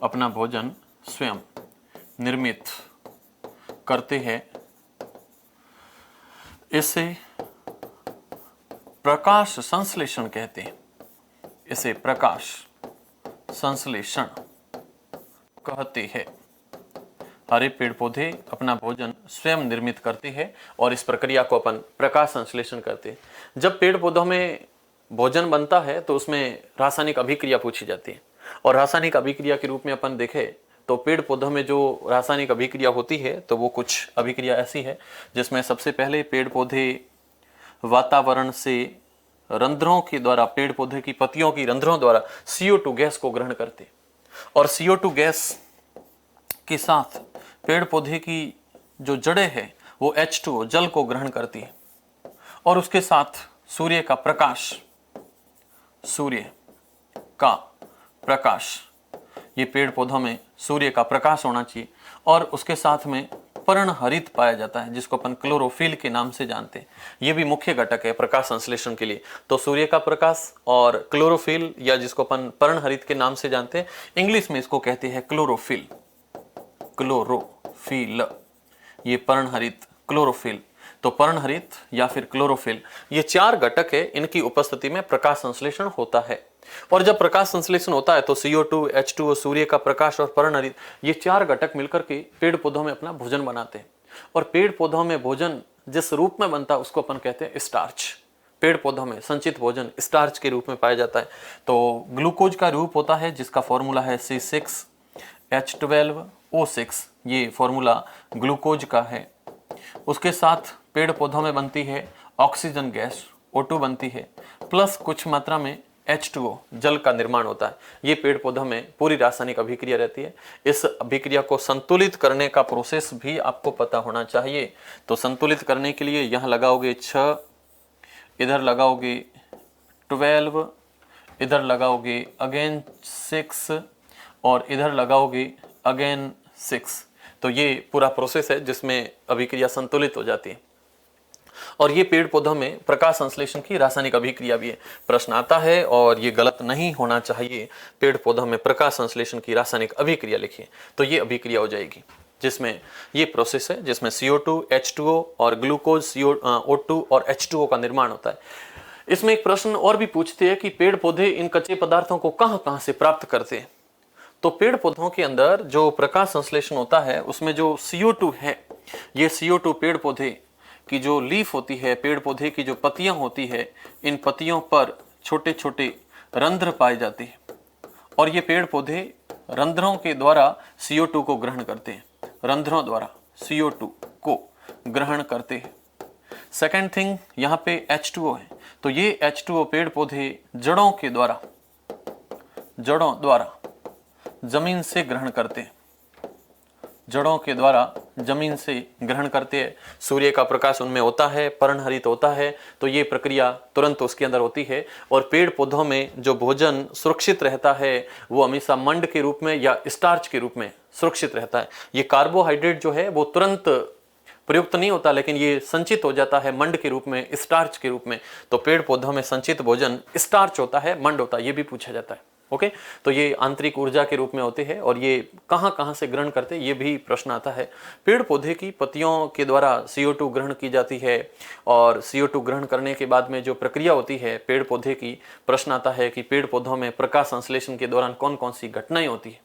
अपना भोजन स्वयं निर्मित करते हैं। इसे प्रकाश संश्लेषण कहते हैं, इसे प्रकाश संश्लेषण कहते हैं। हरे पेड़ पौधे अपना भोजन स्वयं निर्मित करते हैं और इस प्रक्रिया को अपन प्रकाश संश्लेषण करते हैं। जब पेड़ पौधों में भोजन बनता है तो उसमें रासायनिक अभिक्रिया पूछी जाती है, और रासायनिक अभिक्रिया के रूप में अपन देखें तो पेड़ पौधों में जो रासायनिक अभिक्रिया होती है तो वो कुछ अभिक्रिया ऐसी है जिसमें सबसे पहले पेड़ पौधे वातावरण से रंध्रों के द्वारा, पेड़ पौधे की पत्तियों की रंध्रों द्वारा CO2 गैस को ग्रहण करते, और CO2 गैस के साथ पेड़ पौधे की जो जड़ें हैं वो H2O जल को ग्रहण करती है, और उसके साथ सूर्य का प्रकाश, ये पेड़ पौधों में सूर्य का प्रकाश होना चाहिए, और उसके साथ में पर्णहरित पाया जाता है जिसको अपन क्लोरोफिल के नाम से जानते हैं। ये भी मुख्य घटक है प्रकाश संश्लेषण के लिए। तो सूर्य का प्रकाश और क्लोरोफिल, या जिसको अपन पर्णहरित के नाम से जानते हैं, इंग्लिश में इसको कहते हैं क्लोरोफिल, ये पर्णहरित, क्लोरोफिल। तो पर्णहरित या फिर क्लोरोफिल, ये चार घटक है, इनकी उपस्थिति में प्रकाश संश्लेषण होता है। और जब प्रकाश संश्लेषण होता है तो CO2, H2O, सूर्य का प्रकाश और पर्णहरित, ये चार घटक मिलकर के पेड़ पौधों में अपना भोजन बनाते हैं। और पेड़ पौधों में भोजन जिस रूप में बनता है उसको अपन कहते हैं स्टार्च। पेड़ पौधों में संचित भोजन स्टार्च के रूप में पाया जाता है। तो ग्लूकोज का रूप होता है जिसका फॉर्मूला है C6H12O6, ये फॉर्मूला ग्लूकोज का है। उसके साथ पेड़ पौधों में बनती है ऑक्सीजन गैस O2 बनती है, प्लस कुछ मात्रा में H2O जल का निर्माण होता है। ये पेड़ पौधों में पूरी रासायनिक अभिक्रिया रहती है। इस अभिक्रिया को संतुलित करने का प्रोसेस भी आपको पता होना चाहिए। तो संतुलित करने के लिए यहाँ लगाओगे 6, इधर लगाओगे 12, इधर लगाओगे अगेन 6 और इधर लगाओगे अगेन 6। तो ये पूरा प्रोसेस है जिसमें अभिक्रिया संतुलित हो जाती है। और ये पेड़ पौधों में प्रकाश संश्लेषण की रासायनिक अभिक्रिया भी है। प्रश्न आता है और ये गलत नहीं होना चाहिए, पेड़ पौधों में प्रकाश संश्लेषण की रासायनिक अभिक्रिया लिखिए तो ये अभिक्रिया हो जाएगी, जिसमें ये प्रोसेस है जिसमें CO2 H2O और ग्लूकोज O2 और H2O का निर्माण होता है। इसमें एक प्रश्न और भी पूछते हैं कि पेड़ पौधे इन कच्चे पदार्थों को कहां से प्राप्त करते हैं। तो पेड़ पौधों के अंदर जो प्रकाश संश्लेषण होता है उसमें जो CO2 है, ये CO2 पेड़ पौधे की जो लीफ होती है, पेड़ पौधे की जो पत्तियां होती है, इन पत्तियों पर छोटे छोटे रंध्र पाए जाते हैं और ये पेड़ पौधे रंध्रों के द्वारा CO2 को ग्रहण करते हैं, रंध्रों द्वारा CO2 को ग्रहण करते हैं। सेकेंड थिंग यहाँ पे H2O है, तो ये H2O पेड़ पौधे जड़ों द्वारा जमीन से ग्रहण करते हैं, जड़ों के द्वारा जमीन से ग्रहण करते हैं। सूर्य का प्रकाश उनमें होता है, पर्णहरित होता है, तो ये प्रक्रिया तुरंत उसके अंदर होती है। और पेड़ पौधों में जो भोजन सुरक्षित रहता है वो हमेशा मंड के रूप में या स्टार्च के रूप में सुरक्षित रहता है। ये कार्बोहाइड्रेट जो है वो तुरंत प्रयुक्त नहीं होता, लेकिन ये संचित हो जाता है मंड के रूप में, स्टार्च के रूप में। तो पेड़ पौधों में संचित भोजन स्टार्च होता है, मंड होता है, ये भी पूछा जाता है। ओके, तो ये आंतरिक ऊर्जा के रूप में होते हैं और ये कहां से ग्रहण करते हैं ये भी प्रश्न आता है। पेड़ पौधे की पत्तियों के द्वारा CO2 ग्रहण की जाती है और CO2 ग्रहण करने के बाद में जो प्रक्रिया होती है पेड़ पौधे की, प्रश्न आता है कि पेड़ पौधों में प्रकाश संश्लेषण के दौरान कौन कौन सी घटनाएं होती है,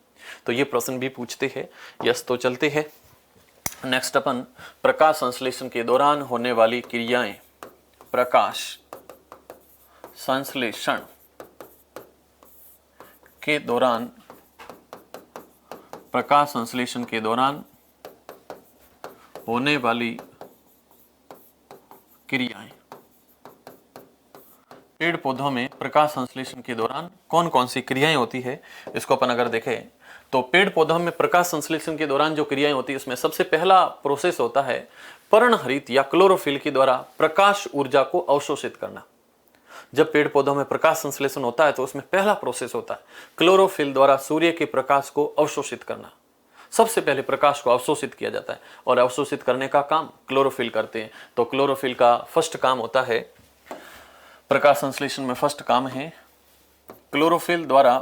तो ये प्रश्न भी पूछते हैं। यस, तो चलते हैं नेक्स्ट अपन प्रकाश संश्लेषण के दौरान होने वाली क्रियाएं। प्रकाश संश्लेषण के दौरान, प्रकाश संश्लेषण के दौरान होने वाली क्रियाएं। पेड़ पौधों में प्रकाश संश्लेषण के दौरान कौन कौन सी क्रियाएं होती है, इसको अपन अगर देखें तो पेड़ पौधों में प्रकाश संश्लेषण के दौरान जो क्रियाएं होती है उसमें सबसे पहला प्रोसेस होता है पर्णहरित या क्लोरोफिल के द्वारा प्रकाश ऊर्जा को अवशोषित करना। जब पेड़ पौधों में प्रकाश संश्लेषण होता है तो उसमें पहला प्रोसेस होता है क्लोरोफिल द्वारा सूर्य के प्रकाश को अवशोषित करना। सबसे पहले प्रकाश को अवशोषित किया जाता है और अवशोषित करने का काम क्लोरोफिल करते हैं। तो क्लोरोफिल का फर्स्ट काम होता है, प्रकाश संश्लेषण में फर्स्ट काम है क्लोरोफिल द्वारा,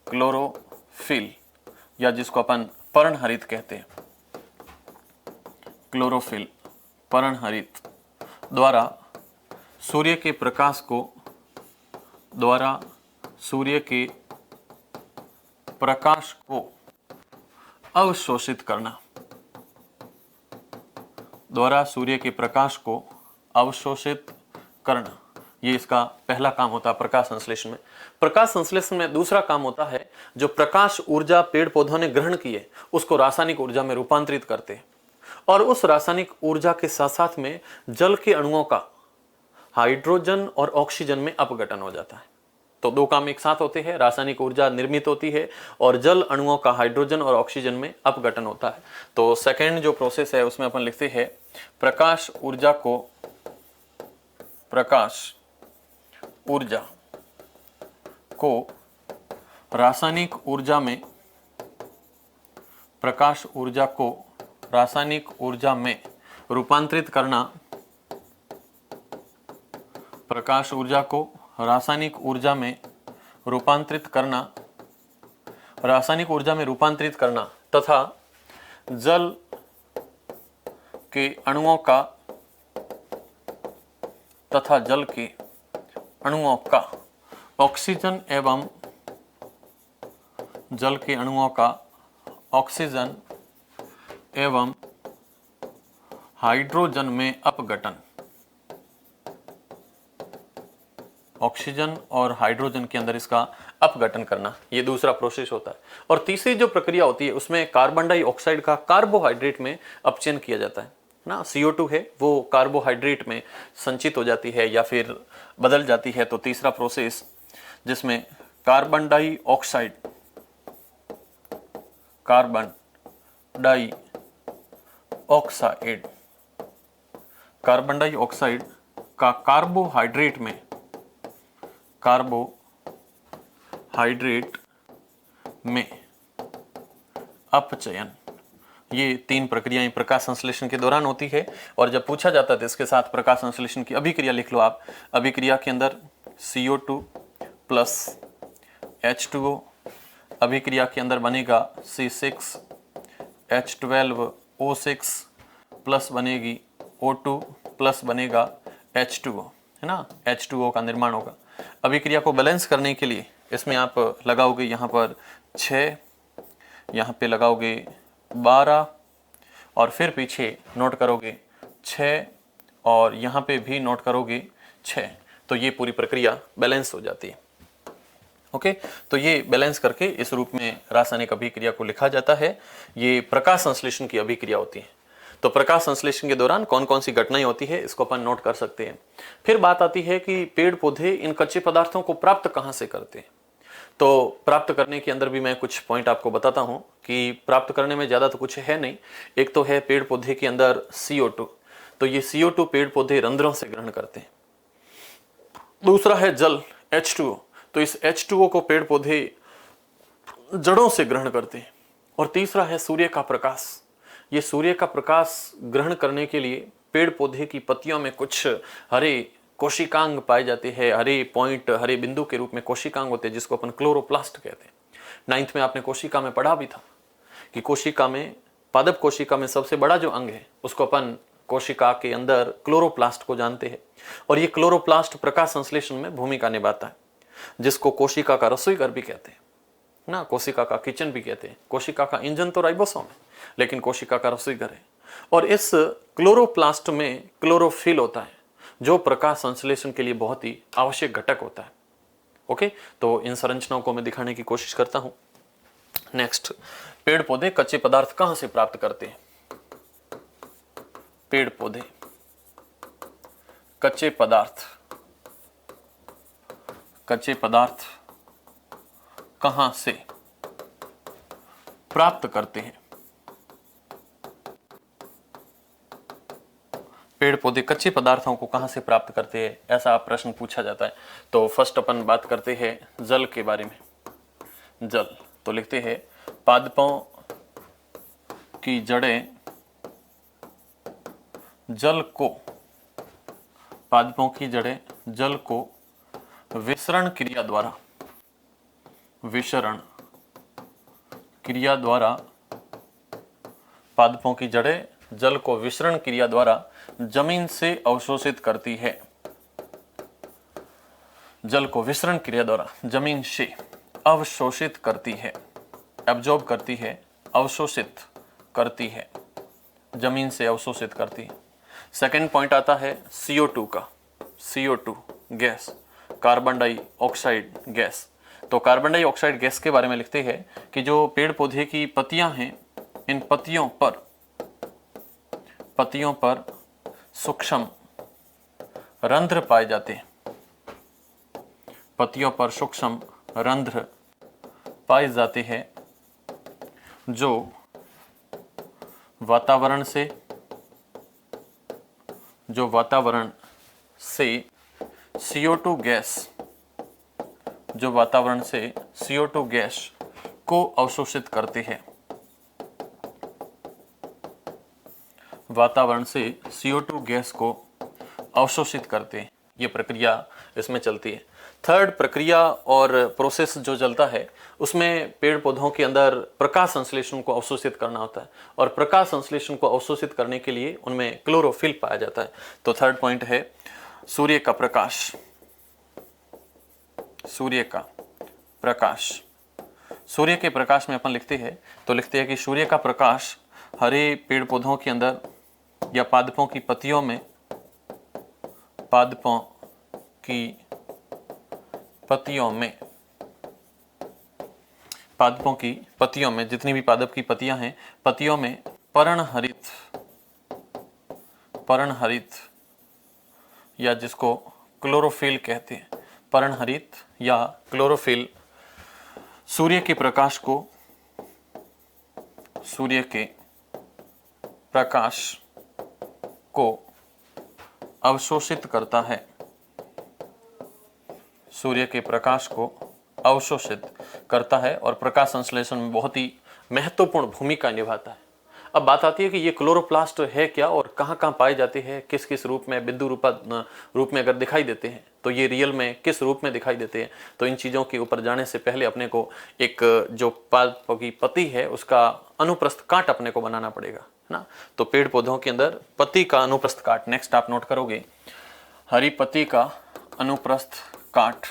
क्लोरोफिल या जिसको अपन पर्णहरित कहते हैं, क्लोरोफिल पर्णहरित द्वारा सूर्य के प्रकाश को, द्वारा सूर्य के प्रकाश को अवशोषित करना, द्वारा सूर्य के प्रकाश को अवशोषित करना, ये इसका पहला काम होता है प्रकाश संश्लेषण में। प्रकाश संश्लेषण में दूसरा काम होता है जो प्रकाश ऊर्जा पेड़ पौधों ने ग्रहण की है उसको रासायनिक ऊर्जा में रूपांतरित करते हैं और उस रासायनिक ऊर्जा के साथ साथ में जल के अणुओं का हाइड्रोजन और ऑक्सीजन में अपघटन हो जाता है। तो दो काम एक साथ होते हैं, रासायनिक ऊर्जा निर्मित होती है और जल अणुओं का हाइड्रोजन और ऑक्सीजन में अपघटन होता है। तो सेकेंड जो प्रोसेस है उसमें अपन लिखते हैं प्रकाश ऊर्जा को, प्रकाश ऊर्जा को रासायनिक ऊर्जा में, प्रकाश ऊर्जा को रासायनिक ऊर्जा में रूपांतरित करना, प्रकाश ऊर्जा को रासायनिक ऊर्जा में रूपांतरित करना, रासायनिक ऊर्जा में रूपांतरित करना तथा जल के अणुओं का, तथा जल के अणुओं का ऑक्सीजन एवं जल के अणुओं का ऑक्सीजन एवं हाइड्रोजन में अपघटन, ऑक्सीजन और हाइड्रोजन के अंदर इसका अपघटन करना, ये दूसरा प्रोसेस होता है। और तीसरी जो प्रक्रिया होती है उसमें कार्बन डाइऑक्साइड का कार्बोहाइड्रेट में अपचयन किया जाता है ना। CO2 है वो कार्बोहाइड्रेट में संचित हो जाती है या फिर बदल जाती है। तो तीसरा प्रोसेस जिसमें कार्बन डाइऑक्साइड का कार्बोहाइड्रेट में अपचयन, ये तीन प्रक्रियाएं प्रकाश संश्लेषण के दौरान होती है। और जब पूछा जाता है तो इसके साथ प्रकाश संश्लेषण की अभिक्रिया लिख लो आप। अभिक्रिया के अंदर CO2 प्लस H2O, अभिक्रिया के अंदर बनेगा C6H12O6 प्लस बनेगी O2 प्लस बनेगा H2O, है ना। H2O का निर्माण होगा। अभिक्रिया को बैलेंस करने के लिए इसमें आप लगाओगे यहाँ पर 6, यहाँ पे लगाओगे 12 और फिर पीछे नोट करोगे 6 और यहाँ पे भी नोट करोगे 6। तो ये पूरी प्रक्रिया बैलेंस हो जाती है। ओके, तो ये बैलेंस करके इस रूप में रासायनिक अभिक्रिया को लिखा जाता है। ये प्रकाश संश्लेषण की अभिक्रिया होती है। तो प्रकाश संश्लेषण के दौरान कौन कौन सी घटनाएं होती है इसको अपन नोट कर सकते हैं। फिर बात आती है कि पेड़ पौधे इन कच्चे पदार्थों को प्राप्त कहाँ से करते हैं। तो प्राप्त करने के अंदर भी मैं कुछ पॉइंट आपको बताता हूं कि प्राप्त करने में ज्यादा तो कुछ है नहीं। एक तो है पेड़ पौधे के अंदर CO2, तो ये CO2 पेड़ पौधे रंध्रों से ग्रहण करते हैं। दूसरा है जल H2O, तो इस H2O को पेड़ पौधे जड़ों से ग्रहण करते हैं। और तीसरा है सूर्य का प्रकाश। ये सूर्य का प्रकाश ग्रहण करने के लिए पेड़ पौधे की पत्तियों में कुछ हरे कोशिकांग पाए जाते हैं। हरे पॉइंट, हरे बिंदु के रूप में कोशिकांग होते हैं जिसको अपन क्लोरोप्लास्ट कहते हैं। 9th में आपने कोशिका में पढ़ा भी था कि कोशिका में, पादप कोशिका में सबसे बड़ा जो अंग है उसको अपन कोशिका के अंदर क्लोरोप्लास्ट को जानते हैं। और ये क्लोरोप्लास्ट प्रकाश संश्लेषण में भूमिका निभाता है, जिसको कोशिका का रसोई घर भी कहते हैं ना, कोशिका का किचन भी कहते हैं। कोशिका का इंजन तो राइबोसोम है, लेकिन कोशिका का रसोई घर है। और इस क्लोरोप्लास्ट में क्लोरोफिल होता है जो प्रकाश संश्लेषण के लिए बहुत ही आवश्यक घटक होता है। ओके, तो इन संरचनाओं को मैं दिखाने की कोशिश करता हूं। नेक्स्ट, पेड़ पौधे कच्चे पदार्थ कहां से प्राप्त करते हैं। पेड़ पौधे कच्चे पदार्थ कहां से प्राप्त करते हैं। पेड़ पौधे कच्चे पदार्थों को कहां से प्राप्त करते हैं, ऐसा प्रश्न पूछा जाता है। तो फर्स्ट अपन बात करते हैं जल के बारे में। जल, तो लिखते हैं पादपों की जड़ें जल को विसरण क्रिया द्वारा पादपों की जड़ें जल को विसरण क्रिया द्वारा जमीन से अवशोषित करती है। जल को विसरण क्रिया द्वारा जमीन से अवशोषित करती है, एब्जॉर्ब करती है, अवशोषित करती है, जमीन से अवशोषित करती है। सेकेंड पॉइंट आता है CO2 का। CO2 gas, carbon dioxide gas. तो कार्बन डाइऑक्साइड गैस के बारे में लिखते हैं कि जो पेड़ पौधे की पत्तियां हैं, इन पत्तियों पर सूक्ष्म रंध्र पाए जाते हैं। पत्तियों पर सूक्ष्म रंध्र पाए जाते हैं जो वातावरण से CO2 गैस को अवशोषित करते हैं। वातावरण से CO2 गैस को अवशोषित करते हैं, ये प्रक्रिया इसमें चलती है। थर्ड प्रक्रिया और प्रोसेस जो चलता है उसमें पेड़ पौधों के अंदर प्रकाश संश्लेषण को अवशोषित करना होता है। और प्रकाश संश्लेषण को अवशोषित करने के लिए उनमें क्लोरोफिल पाया जाता है। तो थर्ड पॉइंट है सूर्य का प्रकाश। सूर्य के प्रकाश में अपन लिखते हैं कि सूर्य का प्रकाश हरे पेड़ पौधों के अंदर या पादपों की पत्तियों में, पादपों की पत्तियों में, पादपों की पत्तियों में, जितनी भी पादप की पत्तियां हैं, पत्तियों में पर्णहरित, पर्णहरित या जिसको क्लोरोफिल कहते हैं, पर्णहरित या क्लोरोफिल सूर्य के प्रकाश को, सूर्य के प्रकाश को अवशोषित करता है, सूर्य के प्रकाश को अवशोषित करता है और प्रकाश संश्लेषण में बहुत ही महत्वपूर्ण भूमिका निभाता है। अब बात आती है कि ये क्लोरोप्लास्ट है क्या और कहाँ कहाँ पाए जाते हैं, किस किस रूप में, बिंदु रूप में अगर दिखाई देते हैं तो ये रियल में किस रूप में दिखाई देते हैं। तो इन चीज़ों के ऊपर जाने से पहले अपने को एक जो पादप की पत्ती है उसका अनुप्रस्थ काट अपने को बनाना पड़ेगा, है ना। तो पेड़ पौधों के अंदर पत्ती का अनुप्रस्थ काट, नेक्स्ट आप नोट करोगे, हरी पत्ती का अनुप्रस्थ काट,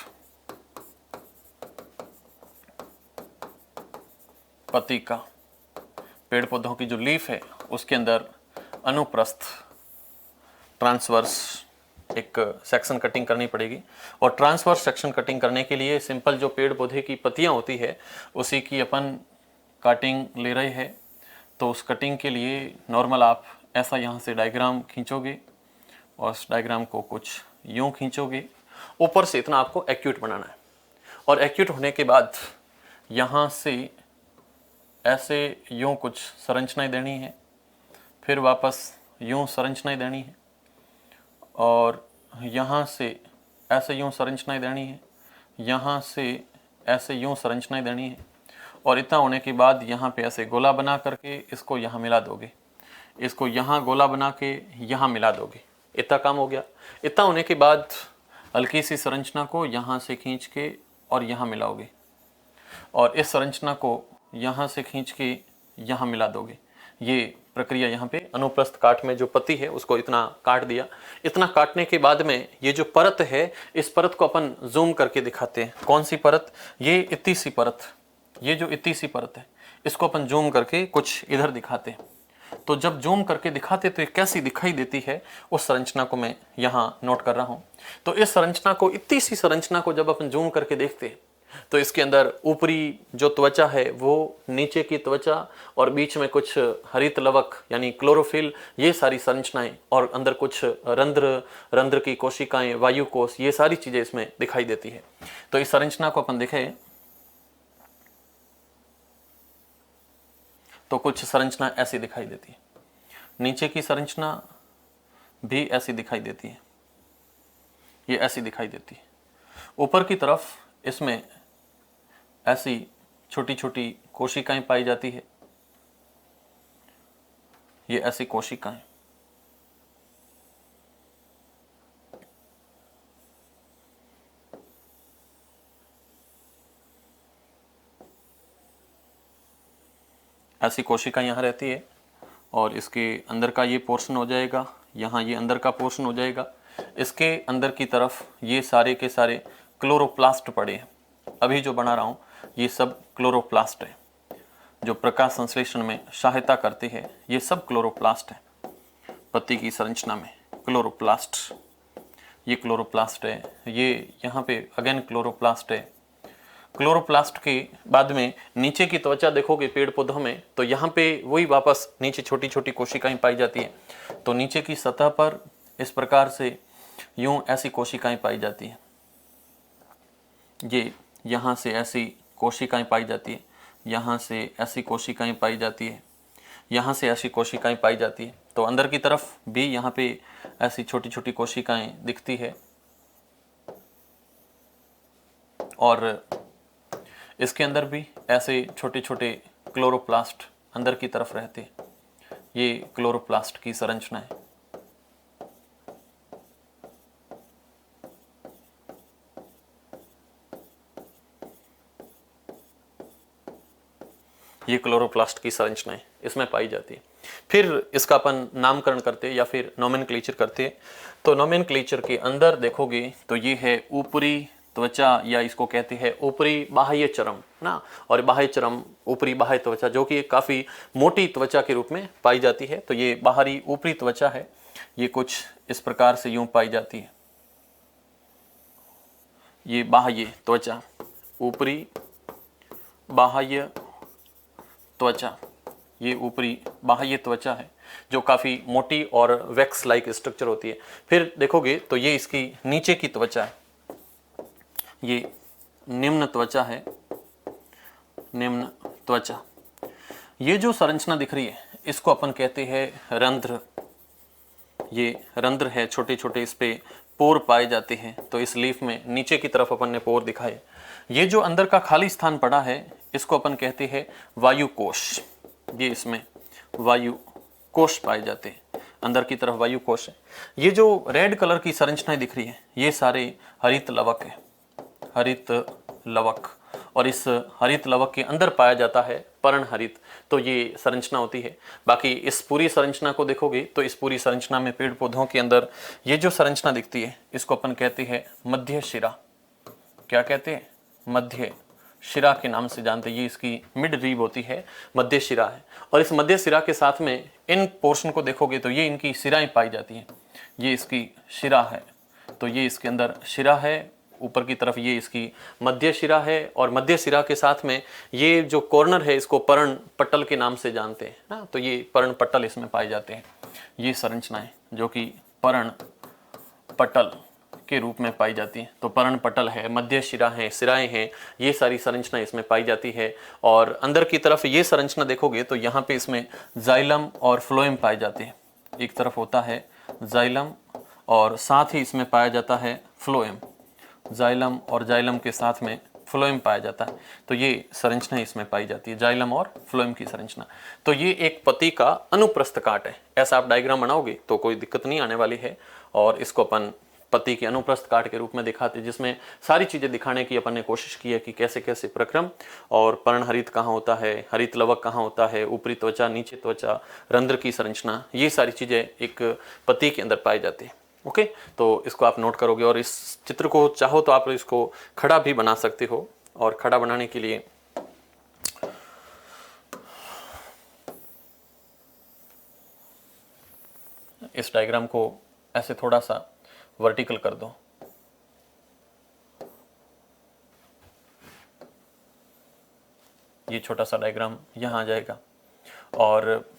पत्ती का, पेड़ पौधों की जो लीफ है उसके अंदर अनुप्रस्थ, ट्रांसवर्स एक सेक्शन कटिंग करनी पड़ेगी। और ट्रांसवर्स सेक्शन कटिंग करने के लिए सिंपल जो पेड़ पौधे की पत्तियां होती है उसी की अपन कटिंग ले रहे हैं। तो उस कटिंग के लिए नॉर्मल आप ऐसा यहाँ से डायग्राम खींचोगे और उस डायग्राम को कुछ यूँ खींचोगे, ऊपर से इतना आपको एक्यूट बनाना है। और एक्यूट होने के बाद यहाँ से ऐसे यूँ कुछ संरचनाएं देनी है, फिर वापस यूँ संरचनाएं देनी है, और यहाँ से ऐसे यूँ संरचनाएं देनी है, यहाँ से ऐसे यूँ संरचनाएं देनी है। और इतना होने के बाद यहाँ पे ऐसे गोला बना करके इसको यहाँ मिला दोगे, इसको यहाँ गोला बना के यहाँ मिला दोगे। इतना काम हो गया। इतना होने के बाद हल्की सी संरचना को यहाँ से खींच के और यहाँ मिलाओगे, और इस संरचना को यहाँ से खींच के यहाँ मिला दोगे। ये प्रक्रिया यहाँ पे अनुप्रस्थ काट में जो पत्ती है उसको इतना काट दिया। इतना काटने के बाद में ये जो परत है, इस परत को अपन जूम करके दिखाते हैं। कौन सी परत? ये इतनी सी परत, ये जो इतनी सी परत है इसको अपन जूम करके कुछ इधर दिखाते हैं। तो जब जूम करके दिखाते तो ये कैसी दिखाई देती है उस संरचना को मैं यहाँ नोट कर रहा हूँ। तो इस संरचना को, इतनी सी संरचना को जब अपन जूम करके देखते हैं तो इसके अंदर ऊपरी जो त्वचा है वो नीचे की त्वचा और बीच में कुछ हरित लवक यानी क्लोरोफिल, ये सारी संरचनाएं, और अंदर कुछ रंध्र की कोशिकाएं, वायु कोश, ये सारी चीजें इसमें दिखाई देती है। तो इस संरचना को अपन देखें तो कुछ संरचना ऐसी दिखाई देती है, नीचे की संरचना भी ऐसी दिखाई देती है, ये ऐसी दिखाई देती है। ऊपर की तरफ इसमें ऐसी छोटी छोटी कोशिकाएं पाई जाती है, ये ऐसी कोशिकाएं। ऐसी कोशिका यहाँ रहती है और इसके अंदर का ये पोर्शन हो जाएगा, यहाँ ये अंदर का पोर्शन हो जाएगा। इसके अंदर की तरफ ये सारे के सारे क्लोरोप्लास्ट पड़े हैं। अभी जो बना रहा हूँ ये सब क्लोरोप्लास्ट है, जो प्रकाश संश्लेषण में सहायता करते हैं। ये सब क्लोरोप्लास्ट है। पत्ती की संरचना में क्लोरोप्लास्ट, ये क्लोरोप्लास्ट है, ये यहाँ पे अगेन क्लोरोप्लास्ट है। क्लोरोप्लास्ट के बाद में नीचे की त्वचा देखोगे पेड़ पौधों में तो यहाँ पे वही वापस नीचे छोटी छोटी कोशिकाएं पाई जाती हैं। तो नीचे की सतह पर इस प्रकार से यूं ऐसी कोशिकाएं पाई जाती हैं। ये यहाँ से ऐसी कोशिकाएं पाई जाती है, यहाँ से ऐसी कोशिकाएं पाई जाती है, यहाँ से ऐसी कोशिकाएं पाई जाती है। तो अंदर की तरफ भी यहाँ पे ऐसी छोटी छोटी कोशिकाएं दिखती है, और इसके अंदर भी ऐसे छोटे छोटे क्लोरोप्लास्ट अंदर की तरफ रहते हैं। ये क्लोरोप्लास्ट की संरचना है। ये क्लोरोप्लास्ट की संरचनाएं इसमें पाई जाती है। फिर इसका अपन नामकरण करते या फिर नोमेनक्लेचर करते। तो नोमेनक्लेचर के अंदर देखोगे तो ये है ऊपरी त्वचा, या इसको कहते हैं ऊपरी बाह्य चर्म ना, और बाह्य चर्म, ऊपरी बाह्य त्वचा जो कि काफ़ी मोटी त्वचा के रूप में पाई जाती है। तो ये बाहरी ऊपरी त्वचा है, ये कुछ इस प्रकार से यूं पाई जाती है। ये बाह्य त्वचा, ऊपरी बाह्य त्वचा, ये ऊपरी बाह्य त्वचा है जो काफ़ी मोटी और वैक्स लाइक स्ट्रक्चर होती है। फिर देखोगे तो ये इसकी नीचे की त्वचा है, ये निम्न त्वचा है, निम्न त्वचा। ये जो संरचना दिख रही है इसको अपन कहते हैं रंध्र। ये रंध्र है, छोटे छोटे इस पे पोर पाए जाते हैं। तो इस लीफ में नीचे की तरफ अपन ने पोर दिखाए। ये जो अंदर का खाली स्थान पड़ा है इसको अपन कहते हैं वायु कोश। ये इसमें वायु कोश पाए जाते हैं, अंदर की तरफ वायु कोश है। ये जो रेड कलर की संरचनाएं दिख रही है ये सारे हरित लवक है, हरित लवक। और इस हरित लवक के अंदर पाया जाता है पर्णहरित। तो ये संरचना होती है। बाकी इस पूरी संरचना को देखोगे तो इस पूरी संरचना में पेड़ पौधों के अंदर ये जो संरचना दिखती है इसको अपन कहते हैं मध्य शिरा। क्या कहते हैं? मध्य शिरा के नाम से जानते हैं। ये इसकी मिड रीब होती है, मध्य शिरा है। और इस मध्य शिरा के साथ में इन पोर्शन को देखोगे तो ये इनकी शिराएं पाई जाती हैं। ये इसकी शिरा है, तो ये इसके अंदर शिरा है। ऊपर की तरफ ये इसकी मध्य शिरा है, और मध्य शिरा के साथ में ये जो कॉर्नर है इसको पर्ण पटल के नाम से जानते हैं ना। तो ये पर्ण पटल इसमें पाए जाते हैं। ये संरचनाएं जो कि पर्ण पटल के रूप में पाई जाती है। तो पर्ण पटल है, मध्य शिरा है, शिराएं हैं, ये सारी संरचना इसमें पाई जाती है। और अंदर की तरफ ये संरचना देखोगे तो यहाँ पे इसमें जाइलम और फ्लोएम पाए जाते हैं। एक तरफ होता है जाइलम और साथ ही इसमें पाया जाता है फ्लोएम। जाइलम और जाइलम के साथ में फ्लोएम पाया जाता है। तो ये संरचना इसमें पाई जाती है, जाइलम और फ्लोएम की संरचना। तो ये एक पत्ती का अनुप्रस्थ काट है। ऐसा आप डायग्राम बनाओगे तो कोई दिक्कत नहीं आने वाली है। और इसको अपन पत्ती के अनुप्रस्थ काट के रूप में दिखाते हैं, जिसमें सारी चीजें दिखाने की अपन ने कोशिश की है कि कैसे कैसे प्रक्रम और पर्णहरित कहाँ होता है, हरित लवक कहाँ होता है, ऊपरी त्वचा, नीचे त्वचा, रंध्र की संरचना, ये सारी चीजें एक पत्ती के अंदर पाई जाती है। ओके, तो इसको आप नोट करोगे। और इस चित्र को चाहो तो आप इसको खड़ा भी बना सकते हो। और खड़ा बनाने के लिए इस डायग्राम को ऐसे थोड़ा सा वर्टिकल कर दो। ये छोटा सा डायग्राम यहाँ आ जाएगा। और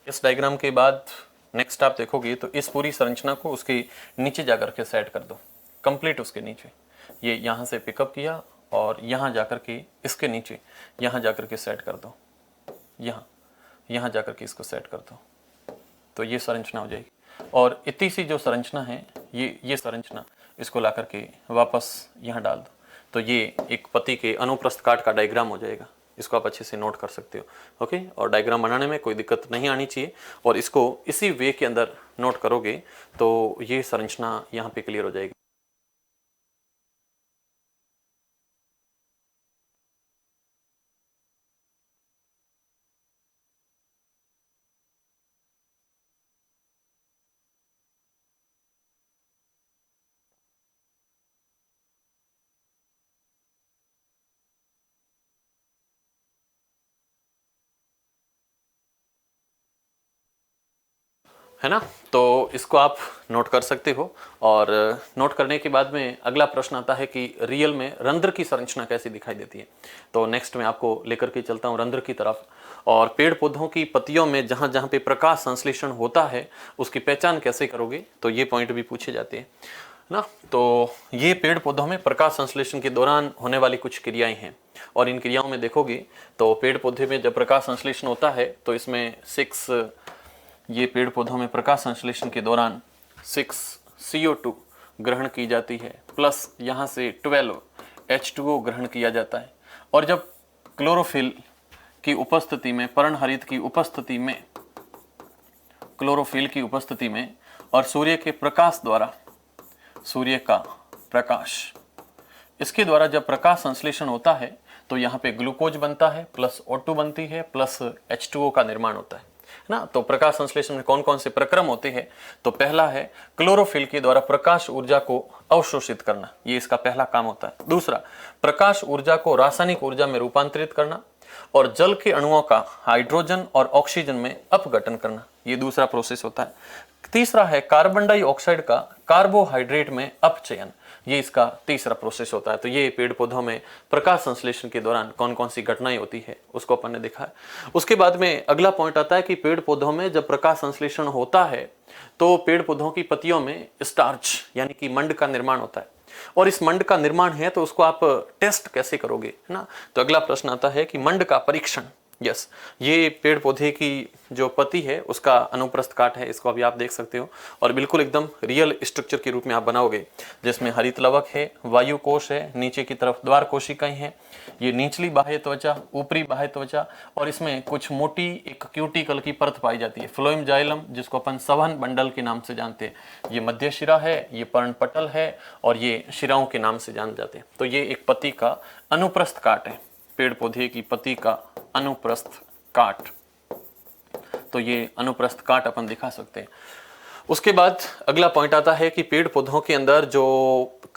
इस डायग्राम के बाद नेक्स्ट आप देखोगे तो इस पूरी संरचना को उसके नीचे जाकर के सेट कर दो, कंप्लीट उसके नीचे। ये यहाँ से पिकअप किया और यहाँ जाकर के इसके नीचे यहाँ जाकर के सेट कर दो, यहाँ जाकर के इसको सेट कर दो। तो ये संरचना हो जाएगी। और इतनी सी जो संरचना है ये संरचना इसको ला करके वापस यहाँ डाल दो। तो ये एक पत्ती के अनुप्रस्थ काट का डायग्राम हो जाएगा। इसको आप अच्छे से नोट कर सकते हो। ओके, और डायग्राम बनाने में कोई दिक्कत नहीं आनी चाहिए। और इसको इसी वे के अंदर नोट करोगे तो ये संरचना यहाँ पे क्लियर हो जाएगी। है ना। तो इसको आप नोट कर सकते हो। और नोट करने के बाद में अगला प्रश्न आता है कि रियल में रंध्र की संरचना कैसी दिखाई देती है। तो नेक्स्ट में आपको लेकर के चलता हूँ रंध्र की तरफ। और पेड़ पौधों की पत्तियों में जहाँ जहाँ पे प्रकाश संश्लेषण होता है उसकी पहचान कैसे करोगे, तो ये पॉइंट भी पूछे जाते हैं ना। तो ये पेड़ पौधों में प्रकाश संश्लेषण के दौरान होने वाली कुछ क्रियाएं हैं। और इन क्रियाओं में देखोगे तो पेड़ पौधे में जब प्रकाश संश्लेषण होता है तो इसमें 6, ये पेड़ पौधों में प्रकाश संश्लेषण के दौरान 6 CO2 ग्रहण की जाती है, प्लस यहाँ से 12 H2O ग्रहण किया जाता है। और जब क्लोरोफिल की उपस्थिति में, पर्णहरित की उपस्थिति में, क्लोरोफिल की उपस्थिति में और सूर्य के प्रकाश द्वारा, सूर्य का प्रकाश, इसके द्वारा जब प्रकाश संश्लेषण होता है तो यहाँ पे ग्लूकोज बनता है, प्लस O2 बनती है, प्लस H2O का निर्माण होता है। ना। तो प्रकाश संश्लेषण में कौन कौन से प्रक्रम होते हैं? तो पहला है क्लोरोफिल के द्वारा प्रकाश ऊर्जा को अवशोषित करना, ये इसका पहला काम होता है। दूसरा, प्रकाश ऊर्जा को रासायनिक ऊर्जा में रूपांतरित करना, और जल के अणुओं का हाइड्रोजन और ऑक्सीजन में अपघटन करना, ये दूसरा प्रोसेस होता है। तीसरा है कार्बन डाइऑक्साइड का कार्बोहाइड्रेट में अपचयन, ये इसका तीसरा प्रोसेस होता है। तो ये पेड़ पौधों में प्रकाश संश्लेषण के दौरान कौन कौन सी घटनाएं होती है उसको अपन ने देखा है। उसके बाद में अगला पॉइंट आता है कि पेड़ पौधों में जब प्रकाश संश्लेषण होता है तो पेड़ पौधों की पत्तियों में स्टार्च यानी कि मंड का निर्माण होता है, और इस मंड का निर्माण है तो उसको आप टेस्ट कैसे करोगे, है ना। तो अगला प्रश्न आता है कि मंड का परीक्षण। यस, ये पेड़ पौधे की जो पत्ती है उसका अनुप्रस्थ काट है, इसको अभी आप देख सकते हो, और बिल्कुल एकदम रियल स्ट्रक्चर के रूप में आप बनाओगे, जिसमें हरित लवक है, वायु कोश है, नीचे की तरफ द्वार कोशिकाएं हैं, ये निचली बाह्य त्वचा, ऊपरी बाह्य त्वचा, और इसमें कुछ मोटी एक क्यूटिकल की परत पाई जाती है, फ्लोएम जाइलम, जिसको अपन संवहन बंडल के नाम से जानते हैं। ये मध्य शिरा है, ये पर्णपटल है, और ये शिराओं के नाम से जाने जाते हैं। तो ये एक पत्ती का अनुप्रस्थ काट है, पेड़ पौधे की पत्ती का अनुप्रस्थ काट। तो ये अनुप्रस्थ काट अपन दिखा सकते हैं। उसके बाद अगला पॉइंट आता है कि पेड़ पौधों के अंदर जो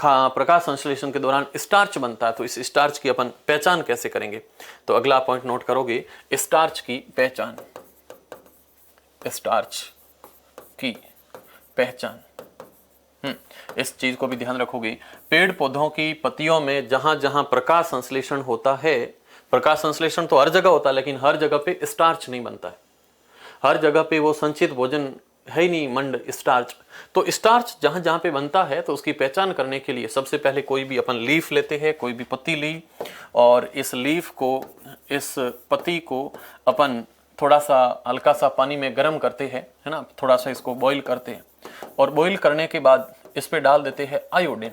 प्रकाश संश्लेषण के दौरान स्टार्च बनता है, तो इस स्टार्च की अपन पहचान कैसे करेंगे? तो अगला पॉइंट नोट करोगे, स्टार्च की पहचान। स्टार्च की पहचान, इस चीज को भी ध्यान रखोगे। पेड़ पौधों की पत्तियों में जहां जहां प्रकाश संश्लेषण होता है, प्रकाश संश्लेषण तो हर जगह होता है, लेकिन हर जगह पे स्टार्च नहीं बनता है, हर जगह पे वो संचित भोजन है ही नहीं, मंड स्टार्च। तो स्टार्च जहां जहां पे बनता है तो उसकी पहचान करने के लिए सबसे पहले कोई भी अपन लीफ लेते हैं, कोई भी पत्ती ली, और इस लीफ को, इस पत्ती को अपन थोड़ा सा हल्का सा पानी में गर्म करते हैं, है ना, थोड़ा सा इसको बॉईल करते हैं, और बॉईल करने के बाद इस पे डाल देते हैं आयोडीन।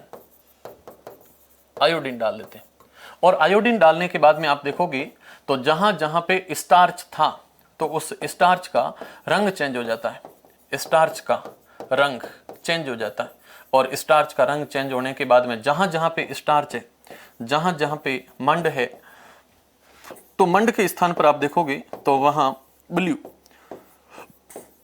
आयोडीन डाल देते हैं, और आयोडीन डालने के बाद में आप देखोगे तो जहां जहां पे स्टार्च था तो उस स्टार्च का रंग चेंज हो जाता है, स्टार्च का रंग चेंज हो जाता है। और स्टार्च का रंग चेंज होने के बाद में जहां जहां पे स्टार्च है, जहां जहां पे मंड है, तो मंड के स्थान पर आप देखोगे तो वहां ब्लू,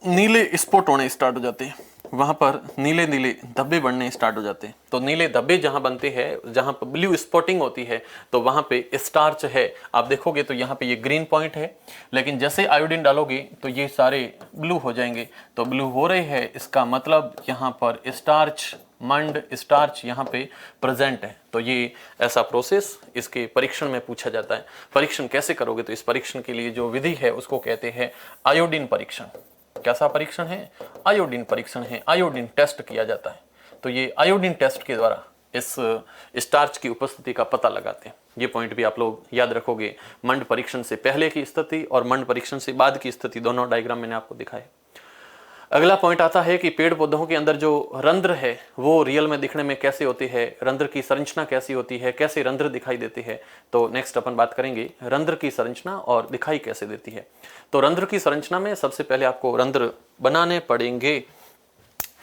नीले स्पॉट होने स्टार्ट हो जाते हैं, वहां पर नीले नीले धब्बे बनने स्टार्ट हो जाते हैं। तो नीले धब्बे जहां बनते हैं, जहां पर ब्लू स्पॉटिंग होती है, तो वहां पे स्टार्च है। आप देखोगे तो यहाँ पे ये ग्रीन पॉइंट है, लेकिन जैसे आयोडीन डालोगे तो ये सारे ब्लू हो जाएंगे। तो ब्लू हो रहे हैं, इसका मतलब यहाँ पर स्टार्च, मंड स्टार्च यहाँ पे प्रेजेंट है। तो ये ऐसा प्रोसेस इसके परीक्षण में पूछा जाता है। परीक्षण कैसे करोगे? तो इस परीक्षण के लिए जो विधि है उसको कहते हैं आयोडीन परीक्षण। कैसा परीक्षण है? आयोडीन परीक्षण है, आयोडीन टेस्ट किया जाता है। तो ये आयोडीन टेस्ट के द्वारा इस स्टार्च की उपस्थिति का पता लगाते हैं। ये पॉइंट भी आप लोग याद रखोगे। मंड परीक्षण से पहले की स्थिति और मंड परीक्षण से बाद की स्थिति, दोनों डायग्राम मैंने आपको दिखाए। अगला पॉइंट आता है कि पेड़ पौधों के अंदर जो रंध्र है वो रियल में दिखने में कैसे होते हैं, रंध्र की संरचना कैसी होती है, कैसे रंध्र दिखाई देते हैं। तो नेक्स्ट अपन बात करेंगे रंध्र की संरचना और दिखाई कैसे देती है। तो रंध्र की संरचना में सबसे पहले आपको रंध्र बनाने पड़ेंगे।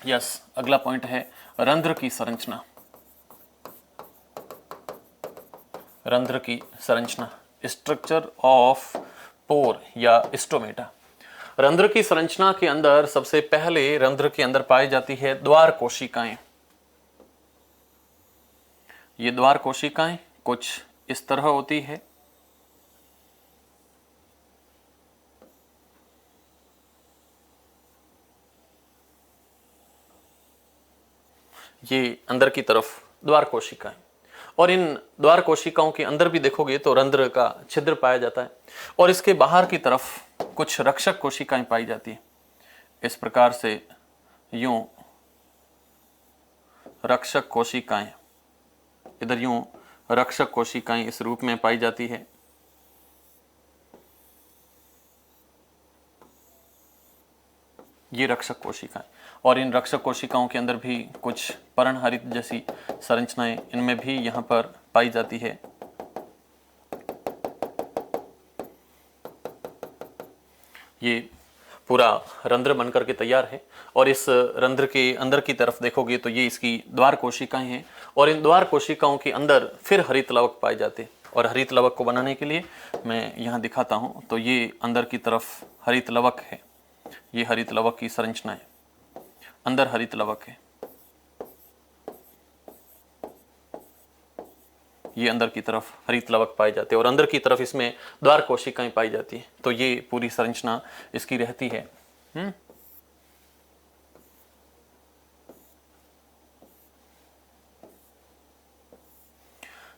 यस, अगला पॉइंट है रंध्र की संरचना। रंध्र की संरचना, स्ट्रक्चर ऑफ पोर या स्टोमेटा। रंध्र की संरचना के अंदर सबसे पहले रंध्र के अंदर पाई जाती है द्वार कोशिकाएं। ये द्वार कोशिकाएं कुछ इस तरह होती है। ये अंदर की तरफ द्वार कोशिकाएं, और इन द्वार कोशिकाओं के अंदर भी देखोगे तो रंध्र का छिद्र पाया जाता है, और इसके बाहर की तरफ कुछ रक्षक कोशिकाएं पाई जाती है। इस प्रकार से यूं रक्षक कोशिकाएं, इधर यूं रक्षक कोशिकाएं इस रूप में पाई जाती है। ये रक्षक कोशिकाएं, और इन रक्षक कोशिकाओं के अंदर भी कुछ पर्णहरित जैसी संरचनाएं इनमें भी यहां पर पाई जाती है। ये पूरा रंध्र बनकर के तैयार है, और इस रंध्र के अंदर की तरफ देखोगे तो ये इसकी द्वार कोशिकाएं हैं, और इन द्वार कोशिकाओं के अंदर फिर हरित लवक पाए जाते हैं, और हरित लवक को बनाने के लिए मैं यहाँ दिखाता हूँ। तो ये अंदर की तरफ हरित लवक है, ये हरित लवक की संरचना है, अंदर हरित लवक है, ये अंदर की तरफ हरित लवक पाए जाते हैं और अंदर की तरफ इसमें द्वार कोशिकाएं पाई जाती है। तो ये पूरी संरचना इसकी रहती है।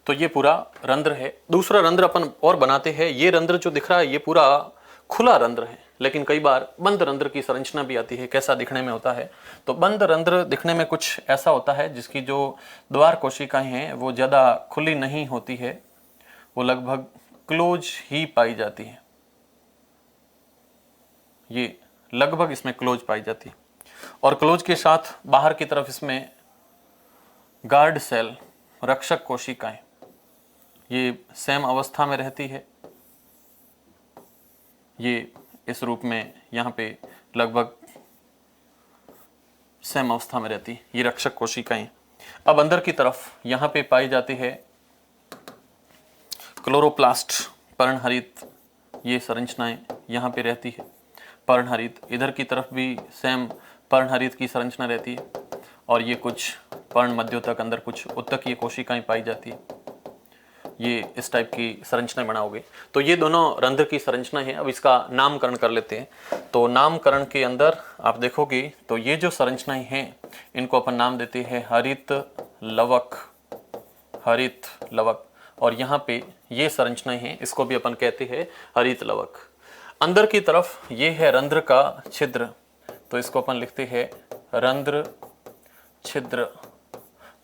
तो ये पूरा रंध्र है। दूसरा रंध्र अपन और बनाते हैं। ये रंध्र जो दिख रहा है ये पूरा खुला रंध्र है, लेकिन कई बार बंद रंध्र की संरचना भी आती है। कैसा दिखने में होता है? तो बंद रंध्र दिखने में कुछ ऐसा होता है जिसकी जो द्वार कोशिकाएं हैं वो ज्यादा खुली नहीं होती है, वो लगभग क्लोज ही पाई जाती है। ये लगभग इसमें क्लोज पाई जाती है और क्लोज के साथ बाहर की तरफ इसमें गार्ड सेल, रक्षक कोशिकाएं, ये सेम अवस्था में रहती है। ये इस रूप में यहाँ पे लगभग सेम अवस्था में रहती है, ये रक्षक कोशिकाएं। अब अंदर की तरफ यहाँ पे पाई जाती है क्लोरोप्लास्ट, पर्णहरित, ये संरचनाएं यहाँ पे रहती है। पर्णहरित, इधर की तरफ भी सेम पर्णहरित की संरचना रहती है और ये कुछ पर्ण मध्योतक अंदर कुछ उत्तकीय कोशिकाएं पाई जाती है। ये इस टाइप की संरचनाएं बनाओगे। तो ये दोनों रंध्र की संरचना है। अब इसका नामकरण कर लेते हैं। तो नामकरण के अंदर आप देखोगे तो ये जो संरचनाएं हैं इनको अपन नाम देते हैं हरित लवक, हरित लवक। और यहाँ पे ये संरचनाएं हैं, इसको भी अपन कहते हैं हरित लवक। अंदर की तरफ ये है रंध्र का छिद्र, तो इसको अपन लिखते हैं रंध्र छिद्र।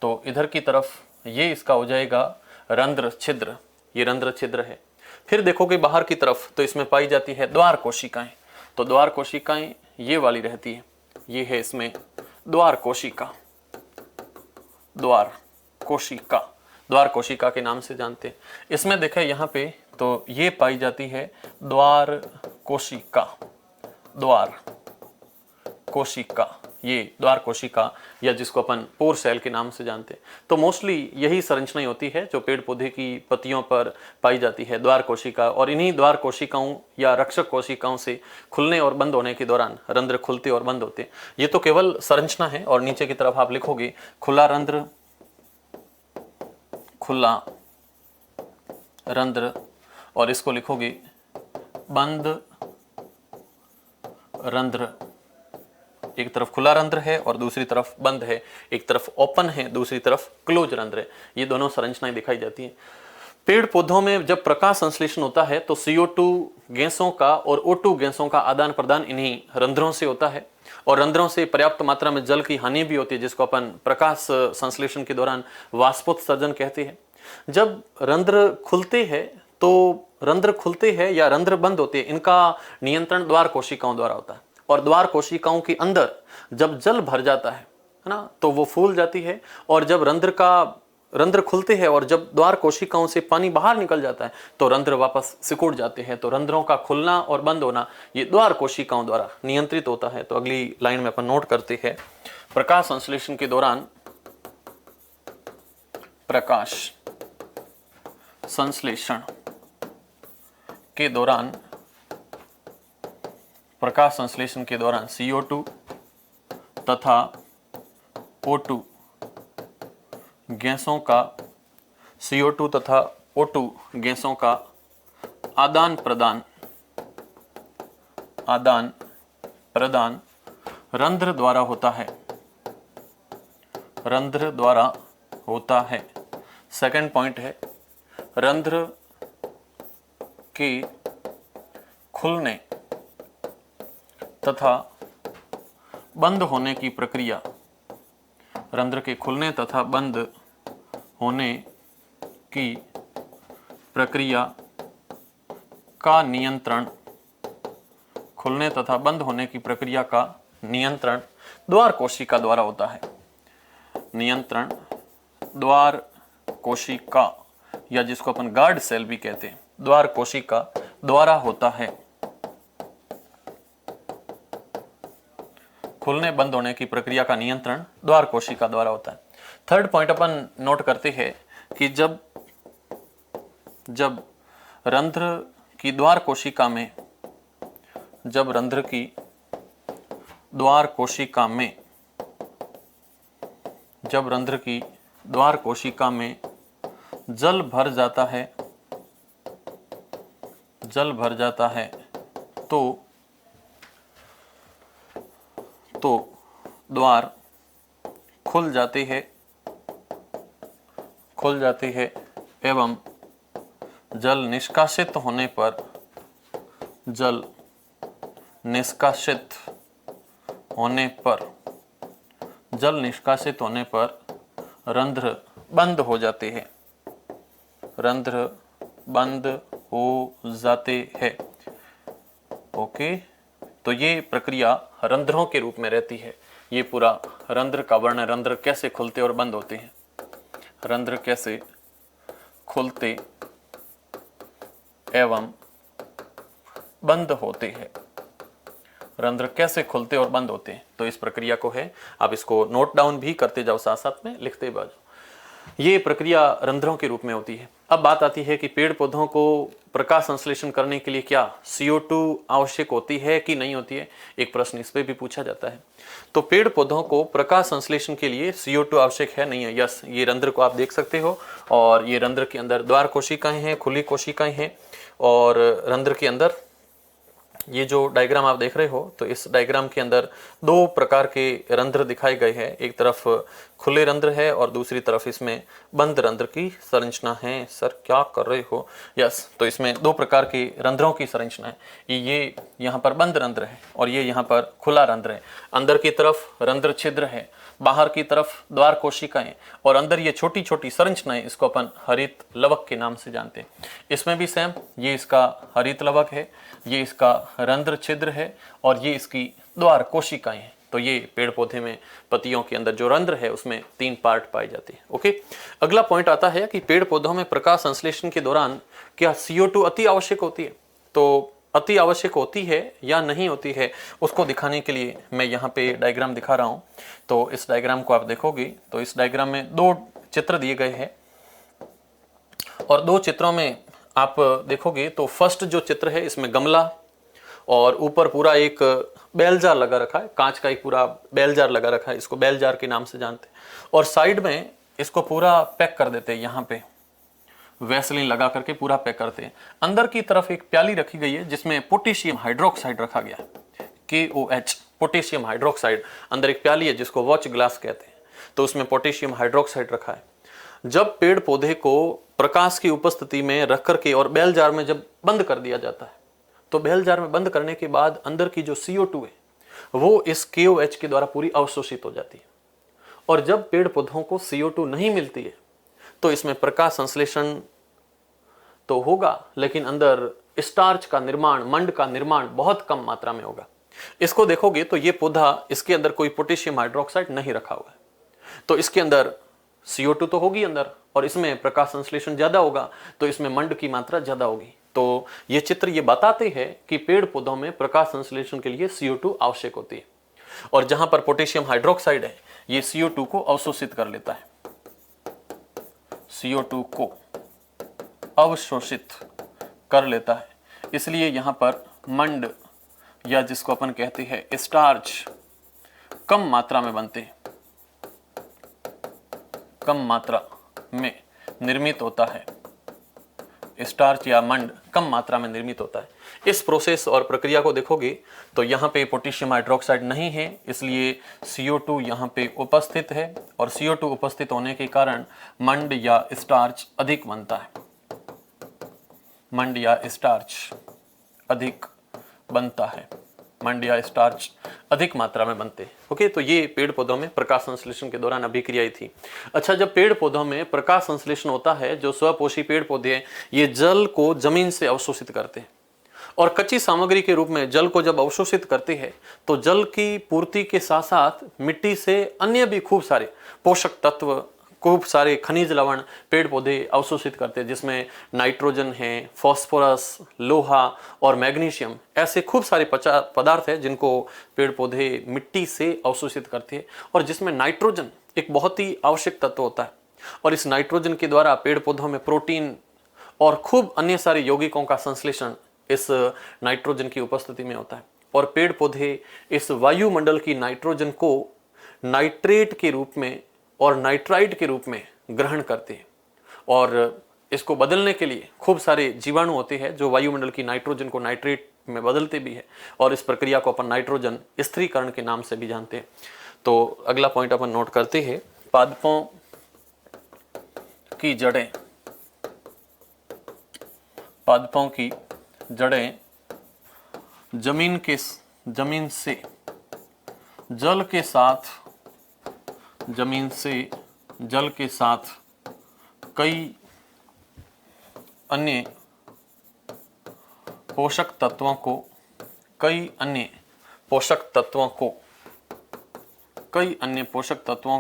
तो इधर की तरफ ये इसका हो जाएगा रंध्र छिद्र, ये रंध्र छिद्र है। फिर देखोगे बाहर की तरफ तो इसमें पाई जाती है द्वार कोशिकाएं। तो द्वार कोशिकाएं ये वाली रहती है, ये है इसमें द्वार कोशिका, द्वार कोशिका, द्वार कोशिका के नाम से जानते हैं। इसमें देखें यहाँ पे तो ये पाई जाती है द्वार कोशिका, द्वार कोशिका, ये द्वार कोशिका या जिसको अपन पोर सेल के नाम से जानते हैं। तो मोस्टली यही संरचनाएं होती है जो पेड़ पौधे की पत्तियों पर पाई जाती है, द्वार कोशिका। और इन्हीं द्वार कोशिकाओं या रक्षक कोशिकाओं से खुलने और बंद होने के दौरान रंध्र खुलते और बंद होते हैं। ये तो केवल संरचना है। और नीचे की तरफ आप लिखोगे खुला रंध्र, खुला रंध्र, और इसको लिखोगे बंद रंध्र। एक तरफ खुला रंध्र है और दूसरी तरफ बंद है, एक तरफ ओपन है, दूसरी तरफ क्लोज रंध्र है। ये दोनों संरचनाएं दिखाई जाती हैं। पेड़ पौधों में जब प्रकाश संश्लेषण होता है तो CO2 गैसों का और O2 गैसों का आदान प्रदान इन्हीं रंध्रों से होता है। और रंध्रों से पर्याप्त मात्रा में जल की हानि भी होती है, जिसको अपन प्रकाश संश्लेषण के दौरान वाष्पोत्सर्जन कहते हैं। जब रंध्र खुलते हैं तो रंध्र खुलते हैं या रंध्र बंद होते हैं, इनका नियंत्रण द्वार कोशिकाओं द्वारा होता है। और द्वार कोशिकाओं के अंदर जब जल भर जाता है ना, तो वो फूल जाती है। और जब रंध्र खुलते हैं और जब द्वार कोशिकाओं से पानी बाहर निकल जाता है तो रंध्र वापस सिकुड़ जाते हैं। तो रंध्रों का खुलना और बंद होना ये द्वार कोशिकाओं द्वारा नियंत्रित होता है। तो अगली लाइन में अपन नोट करते हैं, प्रकाश संश्लेषण के दौरान, प्रकाश संश्लेषण के दौरान, प्रकाश संश्लेषण के दौरान CO2 तथा O2 गैसों का, CO2 तथा O2 गैसों का आदान प्रदान रंध्र द्वारा होता है, रंध्र द्वारा होता है। सेकंड पॉइंट है रंध्र के खुलने तथा बंद होने की प्रक्रिया, रंध्र के खुलने तथा बंद होने की प्रक्रिया का नियंत्रण, खुलने तथा बंद होने की प्रक्रिया का नियंत्रण द्वार कोशिका द्वारा होता है। नियंत्रण द्वार कोशिका या जिसको अपन गार्ड सेल भी कहते हैं, द्वार कोशिका द्वारा होता है। खुलने बंद होने की प्रक्रिया का नियंत्रण द्वार कोशिका द्वारा होता है। थर्ड पॉइंट अपन नोट करते हैं कि जब जब रंध्र की द्वार कोशिका में जब रंध्र की द्वार कोशिका में जब रंध्र की द्वार कोशिका में जल भर जाता है तो द्वार खुल जाती है एवं जल निष्कासित होने पर रंध्र बंद हो जाते हैं। ओके, तो ये प्रक्रिया रंध्रों के रूप में रहती है। ये पूरा रंध्र का वर्णन, रंध्र कैसे खुलते और बंद होते हैं, रंध्र कैसे खुलते एवं बंद होते हैं, रंध्र कैसे खुलते और बंद होते हैं। तो इस प्रक्रिया को है, आप इसको नोट डाउन भी करते जाओ, साथ साथ में लिखते जाओ। ये प्रक्रिया रंध्रों के रूप में होती है। अब बात आती है कि पेड़ पौधों को प्रकाश संश्लेषण करने के लिए क्या CO2 आवश्यक होती है कि नहीं होती है, एक प्रश्न इस पे भी पूछा जाता है। तो पेड़ पौधों को प्रकाश संश्लेषण के लिए CO2 आवश्यक है नहीं है। यस, ये रंध्र को आप देख सकते हो, और ये रंध्र के अंदर द्वार कोशिकाएं हैं, खुली कोशिकाएं हैं, और रंध्र के अंदर ये जो डायग्राम आप देख रहे हो, तो इस डायग्राम के अंदर दो प्रकार के रंध्र दिखाए गए हैं। एक तरफ खुले रंध्र है और दूसरी तरफ इसमें बंद रंध्र की संरचना है। सर क्या कर रहे हो? यस, तो इसमें दो प्रकार के रंध्रों की संरचना है। ये यहाँ पर बंद रंध्र है और ये यहाँ पर खुला रंध्र है। अंदर की तरफ रंध्र छिद्र है, बाहर की तरफ द्वार कोशिकाएं, और अंदर ये छोटी छोटी संरचनाएं, इसको अपन हरित लवक के नाम से जानते हैं। इसमें भी सेम, ये इसका हरित लवक है, ये इसका रंध्र छिद्र है, और ये इसकी द्वार कोशिकाएं हैं। तो ये पेड़ पौधे में पत्तियों के अंदर जो रंध्र है उसमें 3 पार्ट पाए जाते हैं। ओके, अगला पॉइंट आता है कि पेड़ पौधों में प्रकाश संश्लेषण के दौरान क्या CO2 अति आवश्यक होती है। तो अति आवश्यक होती है या नहीं होती है, उसको दिखाने के लिए मैं यहाँ पे डायग्राम दिखा रहा हूँ। तो इस डायग्राम को आप देखोगे तो इस डायग्राम में 2 चित्र दिए गए हैं, और 2 चित्रों में आप देखोगे तो फर्स्ट जो चित्र है इसमें गमला और ऊपर पूरा एक बेल जार लगा रखा है, कांच का एक पूरा बेल जार लगा रखा है, इसको बेल जार के नाम से जानते हैं। और साइड में इसको पूरा पैक कर देते हैं, यहाँ पे वैसलीन लगा करके पूरा पैक करते हैं। अंदर की तरफ एक प्याली रखी गई है जिसमें पोटेशियम हाइड्रोक्साइड रखा गया है, KOH, पोटेशियम हाइड्रोक्साइड। अंदर एक प्याली है जिसको वॉच ग्लास कहते हैं, तो उसमें पोटेशियम हाइड्रोक्साइड रखा है। जब पेड़ पौधे को प्रकाश की उपस्थिति में रख करके और बेल जार में जब बंद कर दिया जाता है, तो बेल जार में बंद करने के बाद अंदर की जो CO2 है वो इस KOH के द्वारा पूरी अवशोषित हो जाती है। और जब पेड़ पौधों को CO2 नहीं मिलती है तो इसमें प्रकाश संश्लेषण तो होगा, लेकिन अंदर स्टार्च का निर्माण, मंड का निर्माण बहुत कम मात्रा में होगा। इसको देखोगे तो ये पौधा, इसके अंदर कोई पोटेशियम हाइड्रोक्साइड नहीं रखा हुआ है, तो इसके अंदर CO2 तो होगी अंदर, और इसमें प्रकाश संश्लेषण ज्यादा होगा, तो इसमें मंड की मात्रा ज्यादा होगी। तो ये चित्र ये बताते हैं कि पेड़ पौधों में प्रकाश संश्लेषण के लिए CO2 आवश्यक होती है, और जहां पर पोटेशियम हाइड्रोक्साइड है ये CO2 को अवशोषित कर लेता है, CO2 को अवशोषित कर लेता है। इसलिए यहां पर मंड, या जिसको अपन कहते हैं स्टार्च, कम मात्रा में बनते हैं, कम मात्रा में निर्मित होता है। स्टार्च या मंड कम मात्रा में निर्मित होता है। इस प्रोसेस और प्रक्रिया को देखोगे तो यहाँ पे पोटेशियम हाइड्रोक्साइड नहीं है, इसलिए CO2 यहाँ पे उपस्थित है, और CO2 उपस्थित होने के कारण मंड या स्टार्च अधिक बनता है, मंड या स्टार्च अधिक बनता है, मंड या स्टार्च अधिक मात्रा में बनते हैं। ओके, तो ये पेड़ पौधों में प्रकाश संश्लेषण के दौरान अभिक्रियाएं थी। अच्छा, जब पेड़ पौधों में प्रकाश संश्लेषण होता है, जो स्वपोषी पेड़ पौधे हैं ये जल को जमीन से अवशोषित करते हैं, और कच्ची सामग्री के रूप में जल को जब अवशोषित करते हैं तो जल की पूर्ति के साथ साथ मिट्टी से अन्य भी खूब सारे पोषक तत्व, खूब सारे खनिज लवण पेड़ पौधे अवशोषित करते हैं, जिसमें नाइट्रोजन है, फास्फोरस, लोहा और मैग्नीशियम, ऐसे खूब सारे पदार्थ हैं जिनको पेड़ पौधे मिट्टी से अवशोषित करते हैं, और जिसमें नाइट्रोजन एक बहुत ही आवश्यक तत्व होता है। और इस नाइट्रोजन के द्वारा पेड़ पौधों में प्रोटीन और खूब अन्य सारे यौगिकों का संश्लेषण इस नाइट्रोजन की उपस्थिति में होता है। और पेड़ पौधे इस वायुमंडल की नाइट्रोजन को नाइट्रेट के रूप में और नाइट्राइट के रूप में ग्रहण करते हैं, और इसको बदलने के लिए खूब सारे जीवाणु होते हैं जो वायुमंडल की नाइट्रोजन को नाइट्रेट में बदलते भी है, और इस प्रक्रिया को अपन नाइट्रोजन स्थिरीकरण के नाम से भी जानते हैं। तो अगला पॉइंट अपन नोट करते हैं, पादपों की जड़ें, पादपों की जड़ें जमीन से जल के साथ, जमीन से जल के साथ कई अन्य पोषक तत्वों को, कई अन्य पोषक तत्वों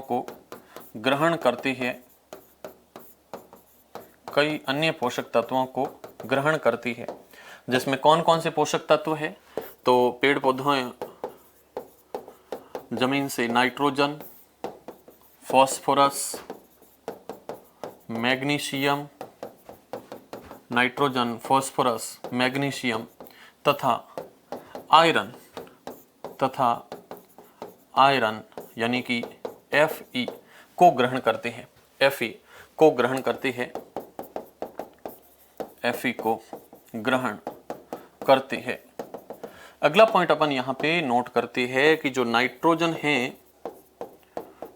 को ग्रहण करती है, कई अन्य पोषक तत्वों को ग्रहण करती है। जिसमें कौन कौन से पोषक तत्व है? तो पेड़ पौधों जमीन से nitrogen, phosphorus, magnesium, nitrogen, phosphorus, magnesium तथा आयरन यानी कि Fe को ग्रहण करते हैं, Fe को ग्रहण करते हैं, Fe को ग्रहण करते हैं। अगला पॉइंट अपन यहाँ पे नोट करते हैं कि जो नाइट्रोजन है,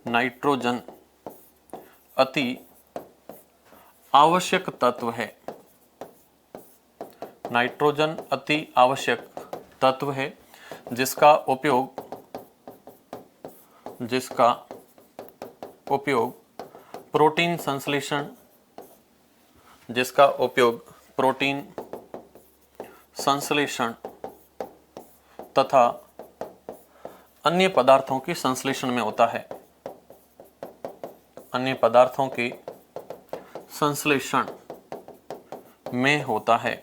नाइट्रोजन अति आवश्यक तत्व है, नाइट्रोजन अति आवश्यक तत्व है जिसका उपयोग प्रोटीन संश्लेषण, जिसका उपयोग प्रोटीन संश्लेषण तथा अन्य पदार्थों के संश्लेषण में होता है, अन्य पदार्थों के संश्लेषण में होता है।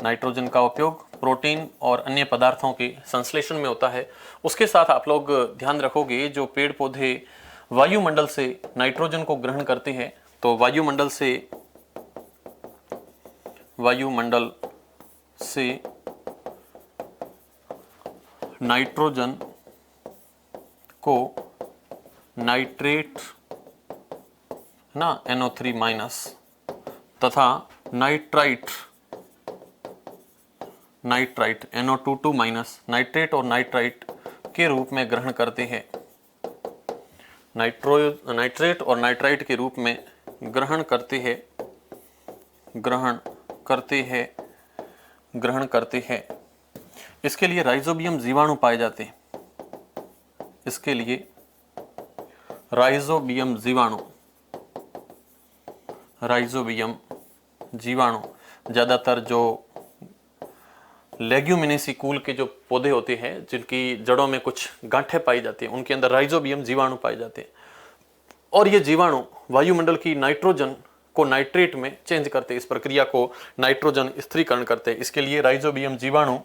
नाइट्रोजन का उपयोग प्रोटीन और अन्य पदार्थों के संश्लेषण में होता है। उसके साथ आप लोग ध्यान रखोगे, जो पेड़ पौधे वायुमंडल से नाइट्रोजन को ग्रहण करते हैं, तो वायुमंडल से नाइट्रोजन को नाइट्रेट ना NO3 माइनस तथा नाइट्राइट NO2 माइनस, नाइट्रेट और नाइट्राइट के रूप में ग्रहण करते हैं, नाइट्रेट और नाइट्राइट के रूप में ग्रहण करते हैं। इसके लिए राइजोबियम जीवाणु पाए जाते हैं, इसके लिए राइजोबियम जीवाणु ज़्यादातर जो लेग्यूमिनेसी कुल के जो पौधे होते हैं जिनकी जड़ों में कुछ गांठें पाई जाती हैं, उनके अंदर राइजोबियम जीवाणु पाए जाते हैं, और ये जीवाणु वायुमंडल की नाइट्रोजन को नाइट्रेट में चेंज करते हैं, इस प्रक्रिया को नाइट्रोजन स्थिरीकरण करते हैं। इसके लिए राइजोबियम जीवाणु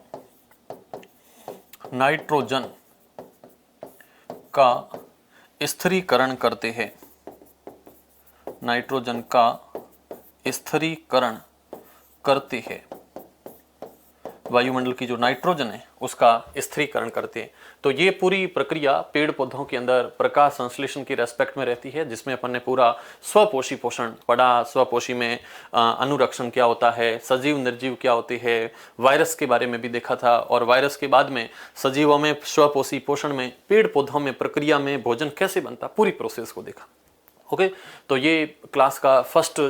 नाइट्रोजन का स्थिरीकरण करते हैं, नाइट्रोजन का स्थिरीकरण करते हैं, वायुमंडल की जो नाइट्रोजन है उसका स्थिरीकरण करते हैं। तो ये पूरी प्रक्रिया पेड़ पौधों के अंदर प्रकाश संश्लेषण की रेस्पेक्ट में रहती है, जिसमें अपन ने पूरा स्वपोषी पोषण पढ़ा। स्वपोषी में अनुरक्षण क्या होता है, सजीव निर्जीव क्या होते हैं, वायरस के बारे में भी देखा था, और वायरस के बाद में सजीवों में स्वपोषी पोषण में, पेड़ पौधों में प्रक्रिया में भोजन कैसे बनता, पूरी प्रोसेस को देखा। ओके, तो ये क्लास का फर्स्ट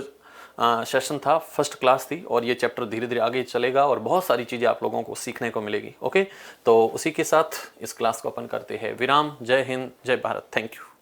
सेशन था, फर्स्ट क्लास थी, और ये चैप्टर धीरे धीरे आगे चलेगा और बहुत सारी चीज़ें आप लोगों को सीखने को मिलेगी। ओके, तो उसी के साथ इस क्लास को अपन करते हैं विराम। जय हिंद, जय भारत, थैंक यू।